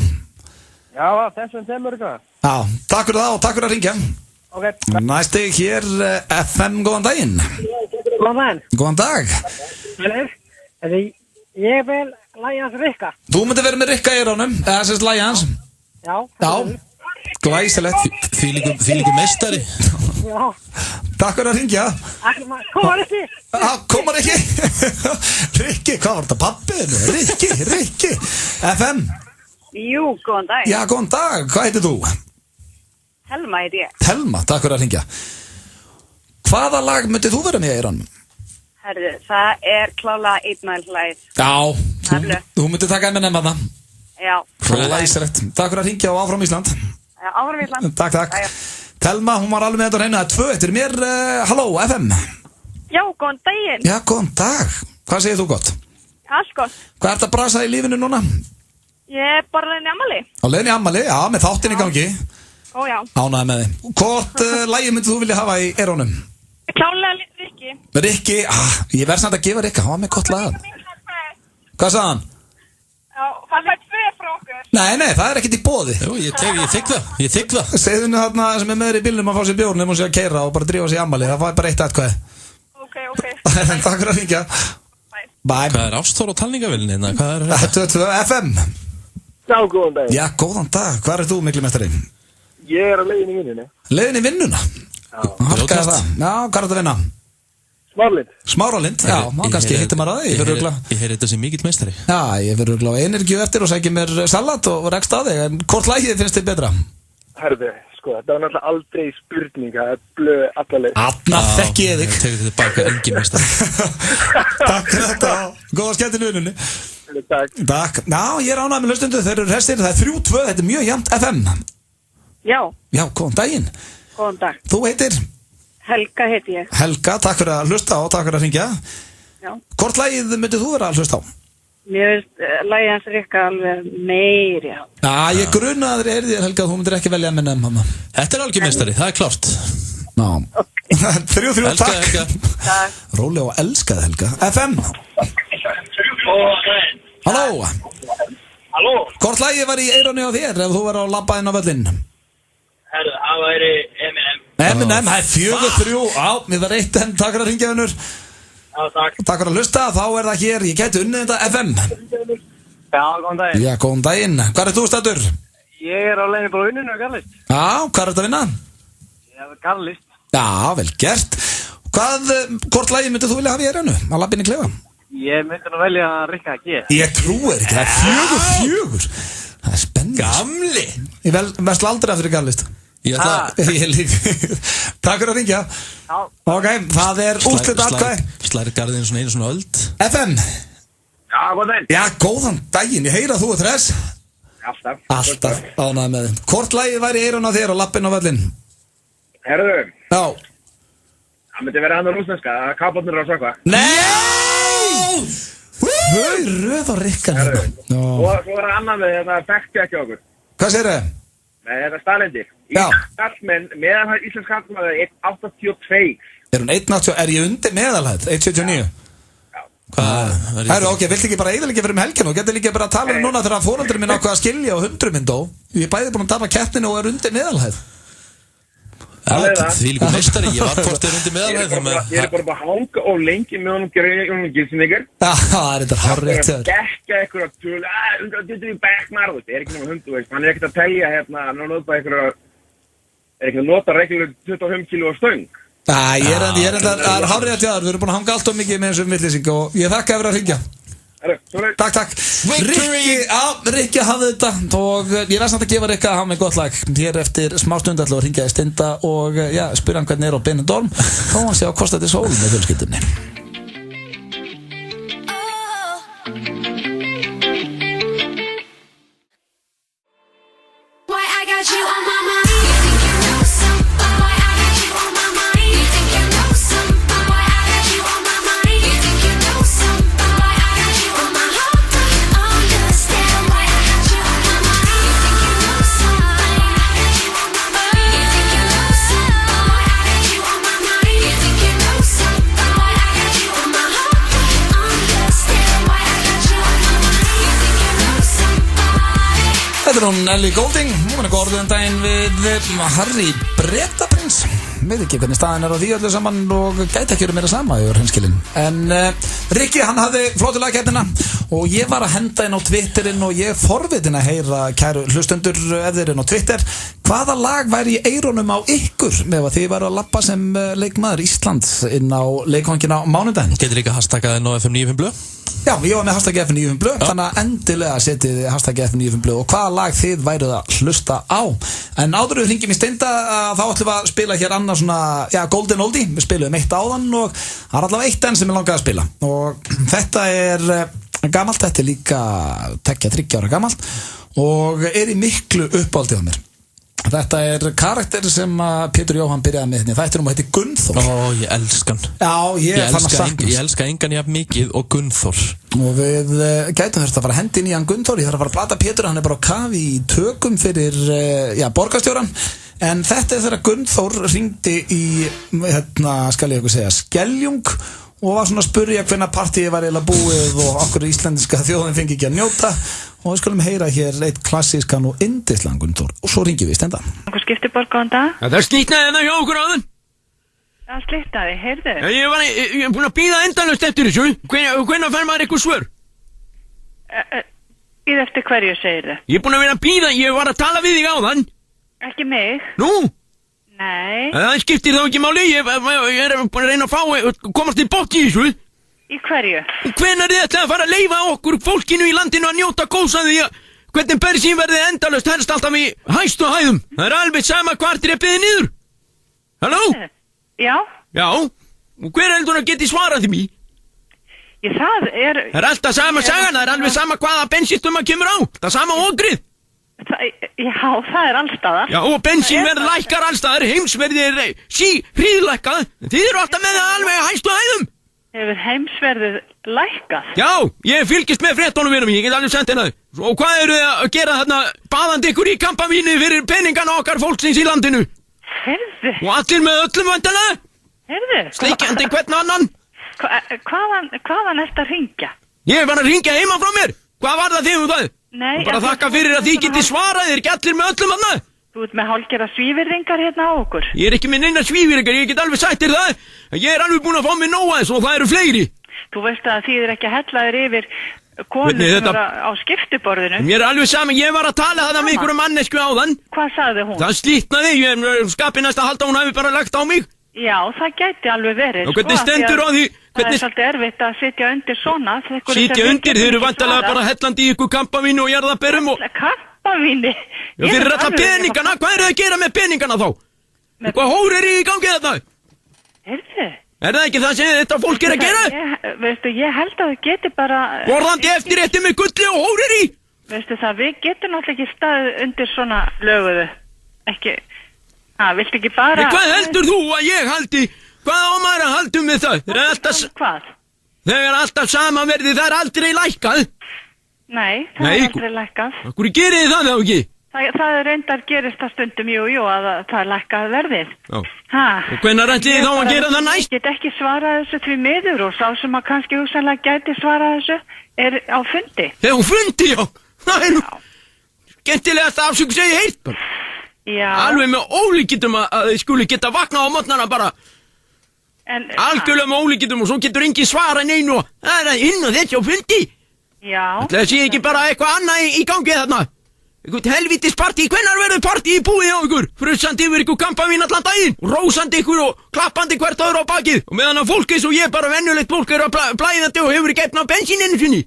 Já, þessum þeimur eitthvað. Já, takk fyrir það og takk fyrir að ringja. Ok. Næsti hér FM, góðan daginn. Góðan daginn. Góðan dag. Ég vil lagið hans Rikka. Þú myndir vera með Rikka í eyrunum, eða sérst lagið hans. Já. Glæsilegt. Þvílíku meistari. Já. Takk fyrir að ringja. Komar ekki. Komar ekki. Rikki, hvað var þetta pappið? Rikki. FM. Jú, góðan dag. Já, góðan dag. Hvað heitir þú? Telma heiti ég. Telma, takk fyrir að ringja. Hvaða lag myndið þú vera með í eyrunum? Herðu, það er klálega 1 Mile lagið. Já, þú myndið taka Eminem að það. Já. Glæsilegt. Takk fyrir að ringja og áfram Ísland. Áfram Ísland. Takk. Telma, hún var alveg með þetta á hreinu. Það er 2 eftir mér. Halló, FM. Já, góðan daginn. Já, góðan dag. Hvað segir þú gott? Allt gott. Hvað ert að brasa í lífinu núna? Ég er bara leiðin í ammali. Á leiðin í ammali, já, með þáttinn í gangi. Ó, já. Ánægði með þig. Hvort lagi myndið þú vilja hafa í eyrunum? Klálega Rikki. Rikki, ég verð samt að gefa Rikka, hann var með gott lag. Hvað sagði hann? Já, það er 2 frá okkur. Nei, það er ekkert í boði. Jú, ég þykk það. Segðu henni þarna sem er með þér í bílnum að fá sér bjórn ef hún sé að keyra og bara drífa sér í ammali. Það var bara 1 atkvæði. Ok. Takk fyrir að ringja. Bye. Hvað er Ástór á talningavillinni? Hvað er þetta? 22 FM. Já, góðan dag. Já, góðan dag. Hvað er þú, miklu mestari? Ég er á leiðin í vinnunni. Leiðin í vinnuna? Harkaði það. Já, hvað er þetta að vinna? Smáralind, já, kannski hittir maður að þig. Ég heyri þetta sem mikill meistari. Já, ég verður gláð energiu eftir og sækja mér salat og rekst að þig. Hvort lagið finnst þið betra? Herðu, sko, þetta var náttúrulega aldrei spurning, það er Blöð allaleg. Anna, þekki ég þig. Ég tegur þetta baka, engin meistari. Takk fyrir þetta. Góða skemmtinn í vinnunni. Takk. Já, ég er ánægð með hlustundu, þeir eru restir. Það er 3-2, þetta er mjög jafnt FM. Já. Já, góðan daginn. Góðan dag. Þú heitir? Helga heiti ég. Helga, takk fyrir að hlusta og takk fyrir að ringja. Já. Hvort lagið myndið þú vera að hlusta á? Mér finnst lagið hans Rikka alveg meiri á. Já, ég grunaði þér Helga að þú myndir ekki velja Eminem, mamma. Þetta er algjör meistari, það er klárt. Ná. 3-3, takk. Takk. Róli og elskaði Helga. FM. Halló. Halló. Hvort lagið var í eyranu á þér ef þú var að labba inn á völlin? Herðu, það væri Eminem. Eminem, það er 4-3. Já, mér var 1 en takk fyrir að ringja vinnur. Já, takk. Takk fyrir að hlusta, þá er það hér. Ég gæti unnið þetta FM. Já, góðan daginn. Já, góðan daginn. Hvað er þú stættur? Ég er á leiðinni bara vinnunni á Garlist. Já, hvað er þetta að vinna? Ég er á Garlist. Já, vel gert. Hvort lagið myndið þú vilja hafa í eyranu? Að labba inn í klefa? Ég myndi nú velja Rikka G. Ég trúi ekki, það er 4-4. Það er spennandi. Gamli. Ég vesla aldrei aftur í Garlist. Ég líka. Takk fyrir að ringja. Já. Ok, það er úrslit atkvæði. Slæri garðinu svona einu svona öld. FM. Já, góðan daginn. Já, góðan daginn, ég heyra að þú er þess. Alltaf, ánægði með þið. Hvort lagið væri eyrun á þér og lappinn á völlin? Herðu. Já. Það myndi vera hann á rúsneska, kapotnur á sökva. Nei! Röð og Rikkan. Herðu. Svo er annað með þetta fekti ekki okkur. Hvað segir þau? Nei, þetta er staðlendi. Íslenskallmenn, meðalhæð íslensk kallmenn er 1,82. Er hún 1,80? Er ég undir meðalhæð? 1,79? Já. Hvað? Herru, ok, viltu ekki bara eiginlega fyrir um helginu og getur líka bara að tala um núna þegar foreldri minn ákvað að skilja og hundru minn dó. Ég er bæði búin að tapa keppninu og er undir meðalhæð. Því líka meistari, ég var fórstur undir meðalhæð. Ég bara að hanga og lengi með honum Gregory Gilsiniger. Það er þetta hárrétt. Það er að gekka eitthvað töl, 120 í backmar, það er ekki náma 100, hann er ekkert að telja hérna, hann er ekki að nota reglulega 25 kilo stöng. Ég er þetta hárrétt jáður, við erum búin að hanga allt of mikið með þessum vittlýsing og ég þakka fyrir að hringja. Takk. Rikki hafði þetta og ég er samt að gefa Rikka að hafa með gott lag. Hér eftir smá stund ætla að hringja í Steinda og spyrja hann hvernig er á Benidorm og hann sé á Costa del Sol með fjölskyldunni. Why I got you on my mind? You think you know something? Why I got you on my mind? You think you know something? Why I got you on my mind? You think you know something? Why I got you on my heart? Understand why I got you on my mind? You think you know something? Why I got you on my mind? You think you know something? Why I got you on my mind? You think you know something? Why I got you on my heart? Understand why I got you on my mind? You think you know something? Þetta er hún Ellie Goulding, hún er góðið um daginn við Harry Bretaprins. Veit ekki hvernig staðin er á því öllu saman og gæti ekki verið meira sama yfir hinskilin. En Rikki, hann hafði flottulega keppnina og ég var að henda inn á Twitterinn og ég er forvitin að heyra, kæru hlustundur, ef þeir eru á Twitter, hvaða lag væri í eyrunum á ykkur með að þið væru að lappa sem leikmaður Íslands inn á leikvangina á mánudaginn? Getur líka hashtagað inn á FM95 blöð? Já, ég var með hashtag FM95 blöð, þannig að endilega setið hashtag FM95 blöð og hvaða lag þið væruð að hlusta á. En áður við hringjum í Steinda, þá ætlum við að spila hér annað svona, Golden Oldie, við spilum eitt áðan og það er allavega eitt enn sem ég langaði að spila. Og þetta er gamalt, þetta er líka 2-3 ára gamalt og er í miklu uppáldi á mér. Þetta er karakter sem Pétur Jóhann byrjaði með hérna. Þættinum og heitir Gunnþór. Ég elska hann. Já, ég elska engan jafn mikið og Gunnþór. Og við gætum þurft að fara að hendi inn í hann Gunnþór. Ég þarf að fara að plata Pétur, hann er bara á kafi í tökum fyrir borgarstjóran. En þetta er þegar Gunnþór hringdi í, skal ég eitthvað segja, Skeljung og var svona að spurja hvernig partíið var eiginlega búið og okkur íslendiska þjóðin fengi ekki að njóta. Og við skulum heyra hér eitt klassískan og yndislegan Gunnþór og svo ringjum við Steinda. Okkur skiptiborg, góðan dag. Það slitnaði hérna hjá okkur áðan. Það slitnaði, heyrðu. Ég er búin að bíða endalaust eftir þessu. Hvenær fær maður eitthvað svör? Bíða eftir hverju, segir þið? Ég er búin að vera að bíða, ég var að tala við þig áðan. Ekki mig. Nú? Nei. Það skiptir þá ekki máli, ég er búin að reyna að komast í botn í þessu. Í hverju? Hvenær er þetta að fara að leyfa okkur fólkinu í landinu að njóta góðs af því að hvernig bensín verði endalaust helst alltaf í hæstu hæðum? Það er alveg sama hvar drepið er niður. Halló? Já. Já, og hver heldur að geti svarað því mér? Það er alltaf sama sagan, það er alveg sama hvaða bensínstumma kemur á. Það er sama ogrið. Já, það er allstaðar. Já, og bensínverð lækkar allstaðar, heimsverðið er hríðlækkað. Þið eru alltaf með það alveg hæstu hæðum. Hefur heimsverðið lækkað? Já, ég fylgist með fréttunum vinum, ég get alveg sendt hérna. Og hvað eru þið að gera þarna baðandi ykkur í kampavíni fyrir peningana okkar fólksins í landinu? Heyrðu. Og allir með öllum vandalega? Heyrðu. Sleikjandi hvern annan? Hvaðan ertu að hringja? Ég var að hringja heima frá mér. Hvað var það þig um það? Nei. Bara þakka fyrir að þið geti svarað, þið ekki allir með öllum vandalega. Þú ert með hálfgerða svívirðingar hérna á okkur. Ég er ekki með neina svívirðingar, ég get alveg sagt þér það. Ég er alveg búin að fá mig nóg aðeins og það eru fleiri. Þú veist að þið er ekki að hella þér yfir konu sem er á skiptiborðinu. Mér er alveg saman, ég var að tala það með ykkur mannesku áðan. Hvað sagði hún? Það slitnaði, ég skapi næst að halda hún hafi bara lagt á mig. Já, það gæti alveg verið. Og hvernig stendur á því? Það er svolítið erfitt að sitja undir svona. Sitja undir, þið eru vantarlega bara hellandi í ykkur kampavínu og jarðaberum og... Kampavíni? Já, þeir eru alltaf peningana, hvað eru þið að gera með peningana þá? Hvað hór er í gangi þetta? Heyrðu? Er það ekki það sem þetta fólk er að gera? Veistu, ég held að þau geti bara... Vorðandi eftir rétti með gulli og hór er í? Veistu það, við getum náttúrulega ekki staðið undir svona löguðu. Ekki... viltu ekki bara... Hvað heldur þú að ég haldi? Hvað á maður að haldum með það? Hvað? Þegar alltaf samanverði það er aldrei lækkað. Nei, það er aldrei lækkað. Hvernig gerir þið það þá ekki? Það er reyndar gerist það stundum, jú, að það er lækkað verðið. Já. Og hvenær ætlið þið þá að gera það næst? Ég get ekki svarað þessu því miður og sá sem að kannski hugsanlega gæti svarað þessu er á fundi. Á fundi, já. Það er nú skemmtilegast afsökun sem ég heilt bara. Já. Alveg með ólíkindum að þið skuli geta vaknað á morgnana bara. Algjörlega með ólíkindum og svo getur engin svara neinu og það er inn og þessi á fundi. Já. Það sé ekki bara eitthvað annað í gangi þarna. Eitthvað helvítis partí, hvenær verður partí í búið á ykkur? Frussandi yfir ykkur kampavín allan daginn, rósandi ykkur og klappandi hvert öðru á bakið. Og meðan að fólk eins og ég, bara venjulegt fólk, er að blæðandi og hefur ekki efna á bensíninu sinni.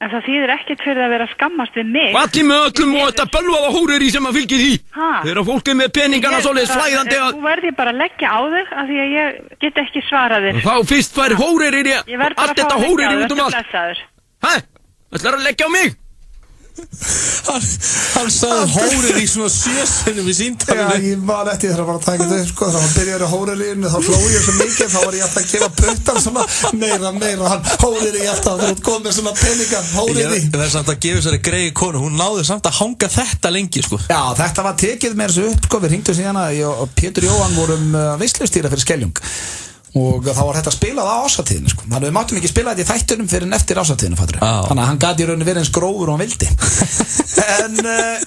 En það þýðir ekkert fyrir að vera að skammast við mig. Allir með öllum og þetta bölvaða hórir í sem að fylgir því. Þegar fólk er með peningana svoleiðis flæðandi að... Þú verð ég bara að leggja á þig af því að ég get ekki svarað þér. Þá fyrst fær hórir í Ég verð bara að fá að leggja á þig, þetta blessaður. Hæ? Ætlar að leggja á mig? Hann sagði hórir í svona 7 sinnum í síntalinu. Já, ég var eftir þegar að fara að taka þetta upp sko. Þegar hann byrjaði hóririnn, þá hló ég svo mikið. Þá var ég alltaf að gefa puttan svona meira. Hann hórir í alltaf, þegar þú kom með svona peninga. Hórir í. Það er samt að gefa þessari greiði konu. Hún náði samt að hanga þetta lengi sko. Já, þetta var tekið með þessu upp sko. Við hringdum síðan að ég og Pétur Jóhann vorum veislustýra fyrir Skeljung. Og þá var þetta spilað á ásatíðinu sko. Þannig við máttum ekki spila þetta í þættunum fyrir en eftir ásatíðinu Þannig að hann gat í rauninni verið eins grófur og hann vildi. En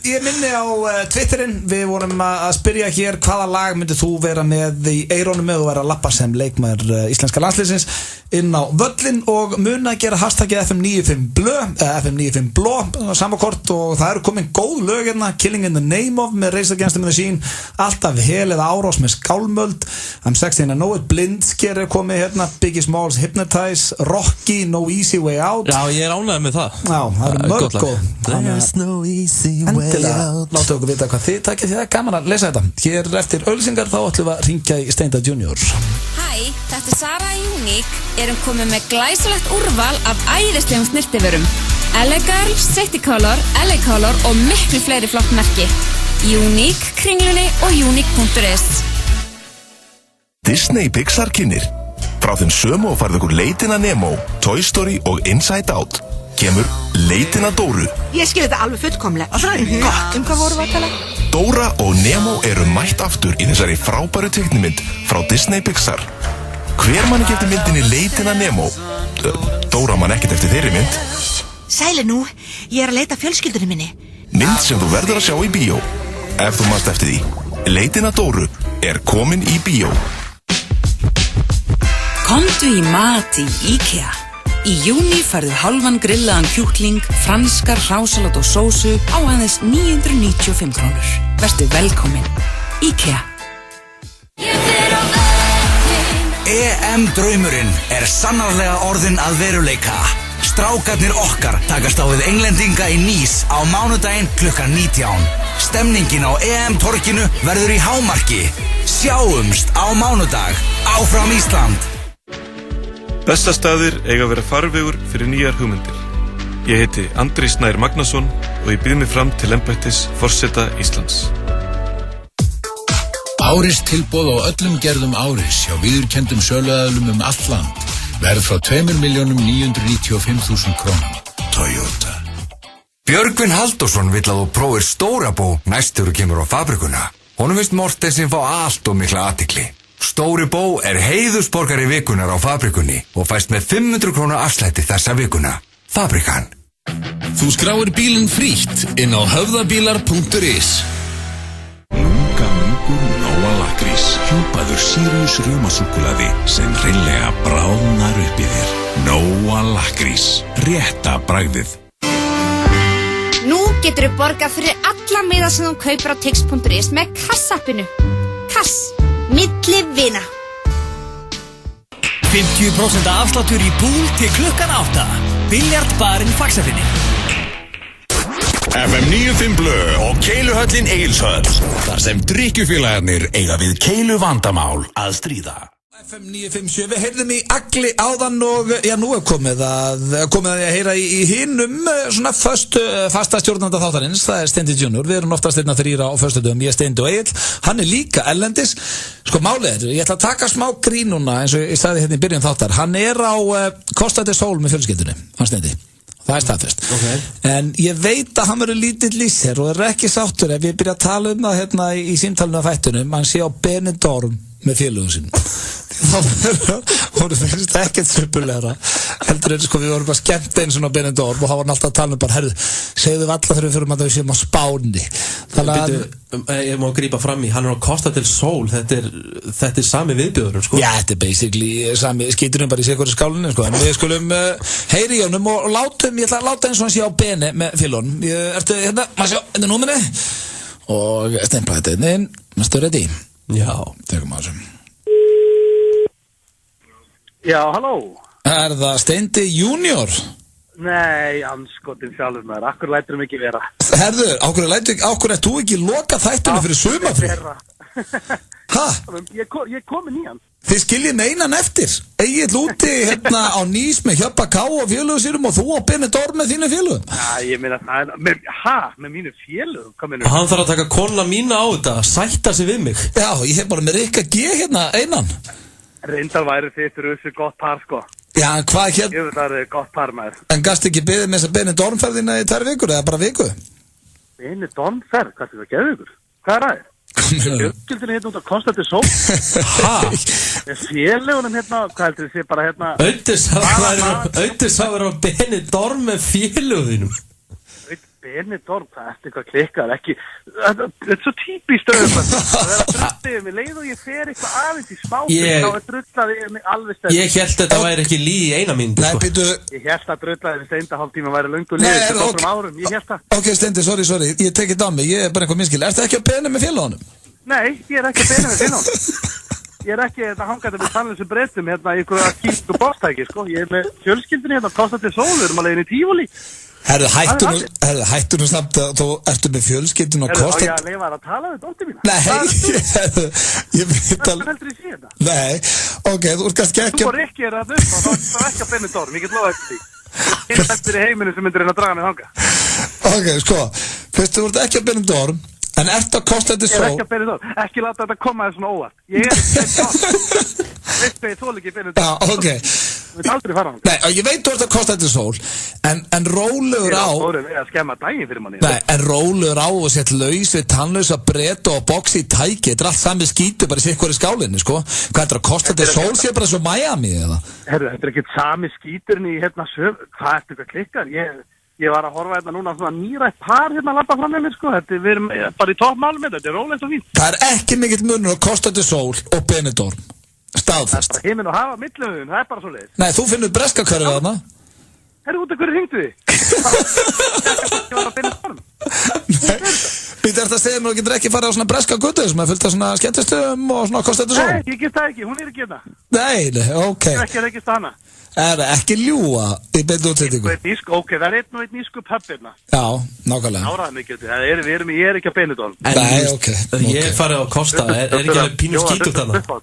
ég minni á Twitterinn. Við vorum að spyrja hér hvaða lag myndið þú vera með í eirónum með og vera að lappa sem leikmaður íslenska landsliðsins inn á völlin og muna að gera hashtagið FM95blö samakort og það eru komin góð lög hérna. Killing in the Name of með Race Against the Machine, Alltaf hel eða árás með Skálmöld, I'm 16 I know it, Blindsker er komið hérna, Biggie Smalls Hypnotize, Rocky, No Easy Way Out. Já, ég er ánægður með það. Já, það eru mörg góð. There's no easy way Endilega, out. láttu okkur vita hvað þið takið því það er gaman að lesa þetta. Hér eftir auglýsingar þá ætlum við að hringja í Steinda Junior. Hæ, þetta er Sara Unique. Erum komið með glæsilegt úrval af æðislegum snirtivörum. LA Girl, City Color, LA Color og miklu fleiri flott merki. Unique, Kringlunni og Unique.is. Disney Pixar kynnir. Frá þeim sömu og farðu ykkur Leitina Nemo, Toy Story og Inside Out kemur Leitina Dóru. Ég skil þetta alveg fullkomlega. Gott, hvað vorum við að tala? Dóra og Nemo eru mætt aftur í þessari frábæru teiknimynd frá Disney Pixar. Hver man ekki eftir myndinni Leitina Nemo? Dóra man ekkert eftir þeirri mynd. Sæli nú, ég er að leita fjölskyldunni minni. Mynd sem þú verður að sjá í bíó. Ef þú manst eftir því. Leitina Dóru er komin í bíó. Komdu í mat í IKEA. Í júni færðu hálfan grillaðan kjúkling, franskar, hrásalat og sósu á aðeins 995 krónur. Vertu velkomin. IKEA. EM-draumurinn er sannarlega orðinn að veruleika. Strákarnir okkar takast á við englendinga í Nice á mánudaginn klukkan 19. Stemningin á EM-torkinu verður í hámarki. Sjáumst á mánudag. Áfram Ísland! Bessastaðir eiga að vera farvegur fyrir nýjar hugmyndir. Ég heiti Andri Snær Magnason og ég býð mig fram til embættis forseta Íslands. Áris tilboð á öllum gerðum Áris hjá viðurkenndum söluaðilum allt land. Verð frá 2.995.000 krónum. Toyota. Björgvin Halldórsson vill að þú prófir stóra bó næst þegar þú kemur á fabrikuna. Honum finnst Mortensen fá allt og mikla athygli. Stóri bó er heiðusborgari vikunar á fabrikunni og fæst með 500 króna afslætti þessa vikuna. Fabrikan. Þú skráir bílinn frítt inn á höfðabílar.is. Nóa lakrís, hjúpaður Sirius rjómasúkkulaði sem hreinlega bráðnar upp í þér. Nóa lakrís, rétta bragðið. Nú getur þú borgað fyrir alla miða sem þú kaupir á tix.is með kassappinu. Kass, milli vina. 50% afsláttur í búl til klukkan 8. Biljardbarinn Faxafinni. FM 95 blö og Keiluhöllin Egilshöll. Þar sem drykkjufélagarnir eiga við keilu vandamál að stríða. FM 957, við heyrðum í Agli áðan og já, nú er komið að heyra í hinum svona fasta stjórnanda þáttarins, það er Steindi Junior. Við erum oftast einna þrýra á föstudöfum, ég, Steindi og Egill. Hann er líka ellendis. Sko málið er, ég ætla að taka smá grín núna eins og ég sagði hérna í byrjun þáttar. Hann er á Costa del Sol með fjölskyldunni, hann Steindi. Það er staðfest. Okay. En ég veit að hann verður lítill í sér og er ekki sáttur ef ég byrja að tala það hérna í símtalinu af þættunum, hann sé á Benidorm með félögum sínum. þá voru þeirrist ekkert svippulegra heldur sko við vorum bara skemmt eins og Benidorm og hann var alltaf að tala bara herru, segðu alla þegar við fyrir að við séum á Spáni þannig að ég má grípa fram í, hann á Costa del Sol þetta er sami viðbjóður sko. Já, þetta er basically sami skíturinn bara í sikkur skálinni sko. En við skulum heyri í honum og látum, ég ætla að láta eins og hann sé á beni með félunum ertu hérna, maður sjá, þetta er núminni og steinpa þetta inn maður ready? Já, tekum á þessu Já, halló. Er það Steindi Junior? Nei, anskotin sjálfur maður. Akkur lætur ekki vera. Herðu, ákkur ert þú ekki loka þættinu fyrir sumafrí? Hæ? Ég komin í hann. Þið skiljið með einan eftir. Egill úti hérna á Nýs með Hjöppa K og félögum sínum og þú á Benidorm með þínu félögum. Já, ég meina það. Með mínu félögum? Hann þarf að taka kona mína á þetta, sætta sig við mig. Já, ég hef bara með Rikka G hérna einan. Reyndar væri þið fyrir þessu gott par sko. Já, en hvað hérna? Ég veit að það er gott par maður. En gast ekki beðið með þessa Benidorm-ferðina í 2 vikur eða bara viku? Benidorm-ferð? Hvað er það að geða ykkur? Hvað er það? Fjölskyldinu hérna út á Costa del Sol. Hæ? Félagunum hérna, hvað heldur þið sé bara hérna? Auðvitað á Benidorm með félagunum. Benidorm, það er eitthvað klikkar, ekki, þetta er svo típist auðvitað, það er að drullið mig, leið og ég fer eitthvað aðeins í smáfinn, þá er drullaðið mig alveg stefn. Ég held þetta væri ekki líð í eina mínútu, sko. Nei, býtu. Ég held að drullaðið við steindahálltíma væri löngu liðið til okkur árum, ég held það. Ok, Steindi, sorry, ég tekið það á mig, ég er bara eitthvað minnskil, ertu ekki að bena með félagunum? Nei, ég er ekki að bena með félagunum. Ég er ekki að hangað með tannlösu breytum hérna í einhverja kísk og bóstæki, sko. Ég er með fjölskyldinni hérna á Costa del Sol, við erum að leiðin í Tífóli. Herðu, hættu nú samt að þú ertu með fjölskyldun og Costa... Herðu, á ég að leifa að tala við dóttir mína? Nei, ég veit alveg... Hvað heldur ég sé þetta? Nei, ok, þú ert kannski ekki... Þú og Rikki er að upp og það er ekki að Benidorm, ég get lofa eftir því. Ég er eftir í heiminu sem myndir að draga mig hanga. Ok, sko, fyrst þú ert ekki að Benidorm, en ert að Costa del Sol... Ég er ekki að Benidorm, ekki láta þetta koma þér svona óvart. Ég er ekki að Benidorm. Veistu, ég þól ekki Benidorm. Já, ok. Þú veit aldrei fara hann. Nei, ég veit þú ert að Costa del Sol, en rólegur á... Ég er fórið við að skemma daginn fyrir manni. Nei, en rólegur á og sett laus við tannlausa breta og boxi í tæki, þetta er allt sami skítu bara í sikkur í skálinni, sko. Hvað er þetta að Costa del Sol sé bara svo Miami, eða? Herru, þetta er ekkert sami skíturinn í hérna söf... Hvað ertu eitthvað klikkar? Ég var að horfa hérna núna svona nýrætt par hérna að labba fram með mér, sko. Við erum bara í toppmálum þetta er rólegt og fínt. Það er ekki mikill munur á Costa del Sol og Benidorm. Staðfest. Það er bara himinn og hafa milluðum, það er bara svo leiðis. Nei, þú finnur breska hverju þarna. Herru, út af hverju hringdu þið? Ég var að finna storm. Býttu eftir að segja mér að þú getur ekki farið á svona breska guttu sem er fullt af svona skemmtistöðum og svona Costa del Sol? Nei, ég get það ekki, hún er ekki hérna. Nei, ok. Ég er ekki að rekist hana. Er ekki ljúa í beinni útsendingu? Ok, það er einn og einn ísku pub hérna. Já, nákvæmlega. Áraðum ekki, ég er ekki að Benidorm. Nei, ok. Ég er farið á Costa, er ekki alveg pínu skítugt þarna?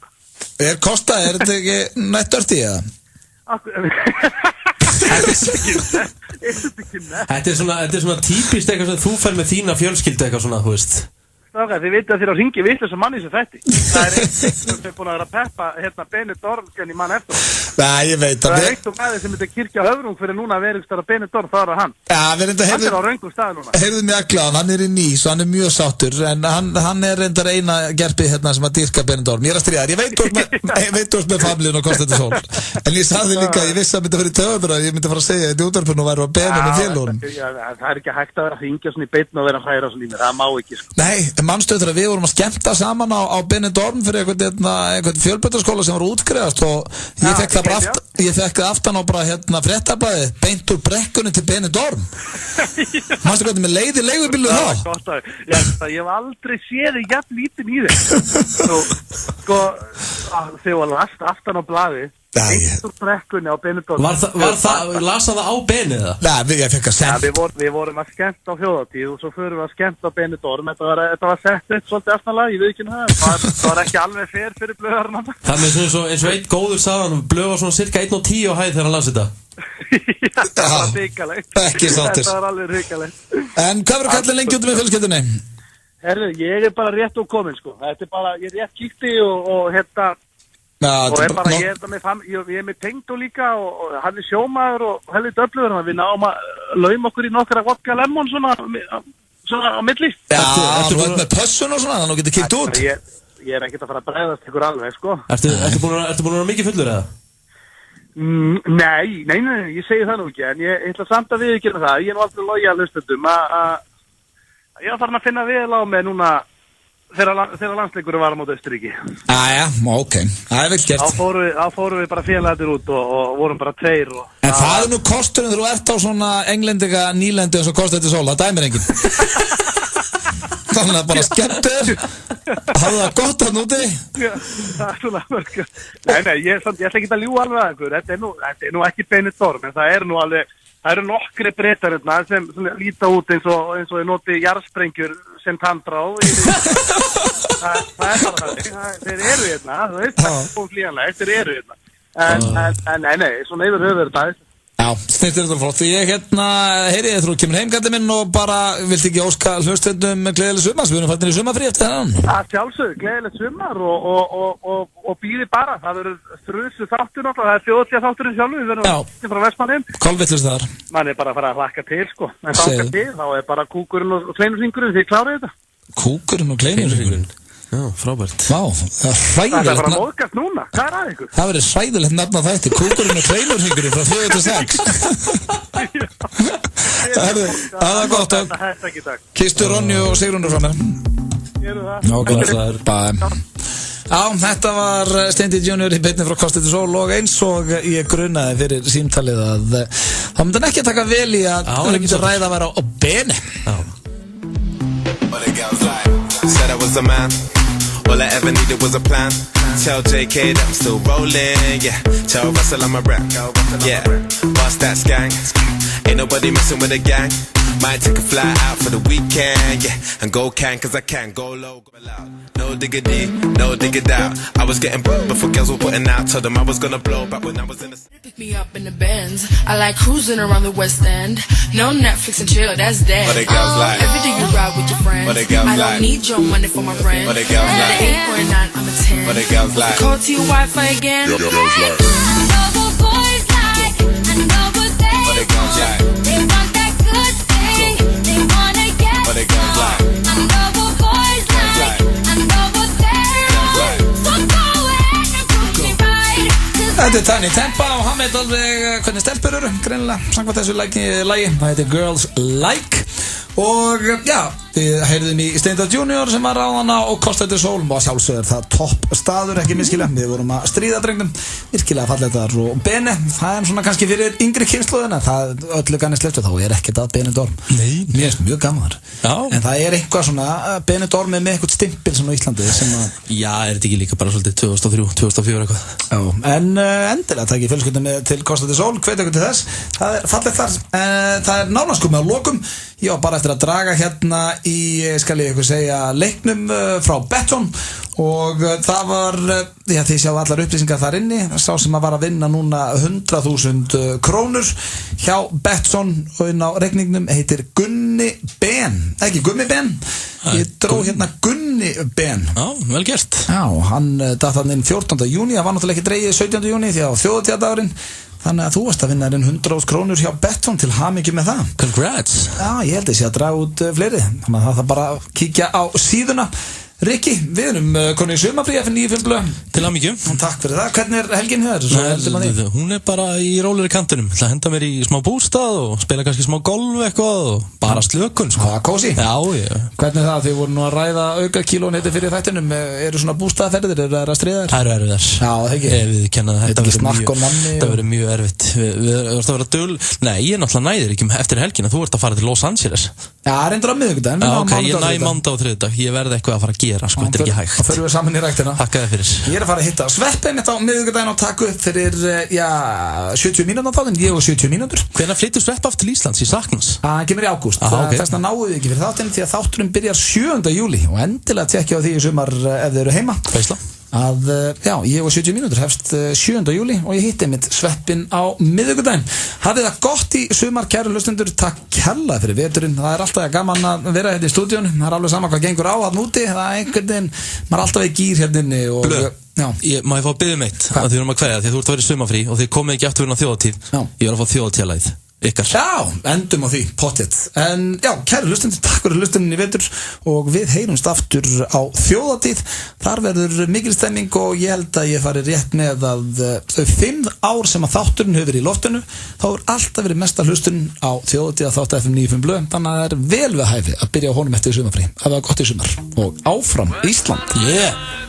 Er Costa, er þetta ekki nætt dörti, eða? Þetta er svona típist eitthvað sem þú fær með þína fjölskyldu eitthvað svona, þú veist. Þið veitir að þér á ringi vitlaus manni sem þetta. Það er einn sem er búin að vera að peppa hérna Benidorm í mann eftir. Nei, ég veit að það er eitt og maður sem myndi kirkja höfrung fyrir núna að vera ykkur starf Benidorm, það er hann. Já, við reynda hann er á röngum stað núna. Heyrðu mig aðglaðan, hann er í Nýs og hann er mjög sáttur en hann er reyndar eina gerpið hérna sem að dýrka Benidorm. Ég er að stríða þér, ég veit þú með familíun og Costa del Sol. En ég sagði líka, ég vissi að myndi fyrir töður að ég myndi fara að segja þetta í útvarpinu og væri að bena með félunum. Það er ekki hægt að vera að hringja svona í beinni og vera að hræra svona í mér, það má ekki sko. Nei, mannstöður að við vorum að skemmta saman á Benidorm fyrir einhvern fjölbrautaskóla sem var útskriðast og ég fekk það aftan á bara fréttablaði beint úr brekkunni til Benidorm. Manstu hvernig með leiði leigubílu þá? Ég hef aldrei séð þig jafn lítinn í þig. Sko, þegar var last aftan á blaði beint úr brekkunni á Benidorm. Lasa það á Benið það? Nei, ég fekk að senda. Við vorum að skemmta á þjóðatíð og svo förum við að skemmta á Benidorm. Þetta var sett upp svolítið aftanlega, ég veit ekki það var ekki alveg fer fyrir blöðarinn. Það með eins og einn góður sagðan, blöð var svona cirka 1:10 á hæð þegar hann las þetta. Þetta var ríkalegt. Ekki sáttir. Þetta var alveg ríkalegt. En hvað verður kallið lengi út með fjölskyldunni? Herru, ég er bara rétt úr komin sko. Þetta er bara, ég er rétt kíkti og hérna og ég er með tengd og líka og hann er sjómaður og helvið döfluður við náum að lauma okkur í nokkra vodka lemon svona á milli. Já, þú veit með pössun og svona, þannig að þú getur kíkt út. ég er ekkert að fara að bregðast ykkur alveg, sko. Ertu búin að vera mikið fullur eða? Nei, ég segi það nú ekki, en ég ætla samt að viðurkenna það, ég er nú aldrei lojal hlustendum að ég var farin að finna vel á mig núna þegar landsleikurinn var á móti Austurríki. Jæja, ok, það vel gert. Þá fórum við bara félagarnir út og vorum bara 2 og... En það er nú kosturinn þegar þú ert á svona englendinga nýlendu eins og Kostandi Sól, það dæmir enginn. Þannig að bara skemmtur, hafðu það gott að núti. Já, það er svona mörg. Nei, ég ætla ekki að ljúga alveg að ykkur, þetta er nú ekki Benidorm, en það er nú alveg, það eru nokkri Bretar hérna sem líta út eins og þeir noti jarðsprengjur sem tandrá. Það er bara þannig, þeir eru hérna, þú veist, það er flíjanlega, þeir eru hérna. En nei, svona yfir höfður þetta. Já, snittir þetta flott. Ég heyri þú kemur heim gæti minn og bara vilt ekki óska hlustendum gleðileg sumar, við erum fættir í sumarfrí eftir þennan. Það sjálfsögðu, gleðileg sumar og býði bara, það verður þrusu þáttur náttúrulega, það er þjóðlega þátturinn sjálfu, við verðum frá Vestmannheim. Kolvillust þar. Man er bara að fara að hlakka til, sko, en þáka til, þá er bara kúkurinn og kleinurhringurinn, þið klárið þetta. Kúkurinn og kleinurhringurinn? Já, frábært. Vá, það er hræðilegt. Það er bara móðgast núna, hvað er að ykkur? Það verður hræðilegt nafn á þætti, kúkurinn og kleinurhringurinn frá 4 til 6. Það er gott að kistu Ronju og Sigrúnur frá mér. Gerum það. Ok, bæ. Já, þetta var Steindi Junior í beinni frá Kostandi Sól og eins og ég grunaði fyrir símtalið að það myndi hann ekki að taka vel í að það myndi ræða að vera á beni. Said I was a man, all I ever needed was a plan. Tell JK that I'm still rolling, yeah. Tell Russell I'm a rap, yeah. Bust that gang, ain't nobody messing with the gang. Might take a fly out for the weekend, yeah. And go cause I can, go low, go loud. No diggity, no diggity out. I was getting booked before girls were putting out. Told them I was gonna blow back when I was in the... Pick me up in the Benz. I like cruising around the West End. No Netflix and chill, that's dead. But the girls like. Every day you ride with your friends. But the girls I like. don't need your money for my rent. But the girls like. 8.9, I'm a 10. But the girls like. Call to your Wi-Fi again. Girls like. I know what boys like, I know what they But the girls like. They want that good thing, they wanna get But the girls like. I know what boys like, I know what they want. So go ahead and prove me right. Þetta er Tiny Tempa og hann veit alveg hvernig stelpur eru, greinilega, samkvæmt þessu lagi. Það heitir Girls Like. Og já, við heyrðum í Steindar Junior sem var á hana og Kostandi Sól og sjálfsögður það topp staður, ekki miskilja. Við vorum að stríða drengnum, virkilega falletar og Bene, það er svona kannski fyrir yngri kynslóðina, það öllu ganni sleftu, þá er ekkert að Benidorm. Nei. Mér finnst mjög gaman þar. En það er eitthvað svona, Benidorm með eitthvað stimpil svona á Íslandi sem að... Já, er þetta ekki líka bara svolítið 2003, 2004 eitthvað? Já, en endilega takk ég fjölskyldum með til Kostandi Sól, hvet ykkur til þess. Það er fallegt þar, það er nánast komið að lokum. Ég var bara eftir að draga hérna í, skal ég ykkur segja, leiknum frá Betson og það var, já þið sjáu allar upplýsingar þar inni, sá sem að var að vinna núna 100.000 krónur hjá Betson og inn á reikningnum heitir Gunni Ben, ekki Gummi Ben, ég dró hérna Gunni Ben. Já, vel gert. Já, hann datt hann inn 14. júni, það var náttúrulega ekki dregið 17. júni því að þjóðhátíðardagurinn. Þannig að þú varst að vinna 100.000 krónur hjá Betson, til hamingju með það. Congrats. Já, ég held að ég sé að draga út fleiri. Þannig að það bara að kíkja á síðuna. Rikki, við erum konið í sumarfrí F95 blöð. Til hamingju. Takk fyrir það. Hvernig er helgin hér? Hún er bara í rólegri kantinum. Það henda mér í smá bústað og spila kannski smá golf eitthvað og bara slökun. Það er kósi. Já, já. Hvernig er það? Þið voru nú að ræða auka kílón hérna fyrir þættinum. Eru svona bústaðaferðir? Eru það að stríða þér? Það eru erfiðar. Já, það ekki. Við kenna það. Þetta verður mjög erfitt. Við verðum að vera dul. Nei, ég er náttúrulega næður ekki eftir helgina. Þú ert að fara til Los Angeles. Já, reyndar á miðvikudaginn. Já, ok, ég næ mánudag og þriðjudag. Ég verð eitthvað að fara að gera, sko, þetta er ekki hægt. Þá förum við saman í ræktina. Takk að þið fyrir. Ég er að fara að hitta Sveppi mitt á miðvikudaginn og taka upp fyrir, 70 mínútur þáttinn, ég og 70 mínútur. Hvenær flytur Sveppi aftur til Íslands? Ég saknas. Hann kemur í ágúst. Okay. Þess vegna náum við ekki fyrir þáttinn því að þátturinn byrjar 7. júlí og endilega tekkja á því í sumar ef þið eru heima. Veisla. Að, já, ég og 70 mínútur hefst 7. júlí og ég hitti mitt Sveppin á miðvikudaginn. Hafið það gott í sumar, kæru hlustendur, takk kærlega fyrir veturinn. Það er alltaf gaman að vera hérna í stúdíunum, það er alveg sama hvað gengur á að núti, það er einhvern veginn, maður er alltaf í gýr hérna inni og... Má ég fá að biðja um eitt, að þið erum að kveðja, því að þú ert að vera í sumarfrí og þið komið ekki aftur inn á þjóðatíð. Ég var að fá þjóðatíðalagið. ykkar. Já, endum á því, pottet. En já, kæru hlustendur, takk fyrir hlustuninni í vetur og við heyrumst aftur á þjóðatíð. Þar verður mikil stemming og ég held að ég fari rétt með að þau 5 ár sem að þátturinn hefur verið í loftinu, þá hefur alltaf verið mesta hlustun á þjóðatíð að þátt FM 95 blöð. Þannig að það er vel við hæfi að byrja á honum eftir sumarfrí. Það var gott í sumar og áfram Ísland. Yeah.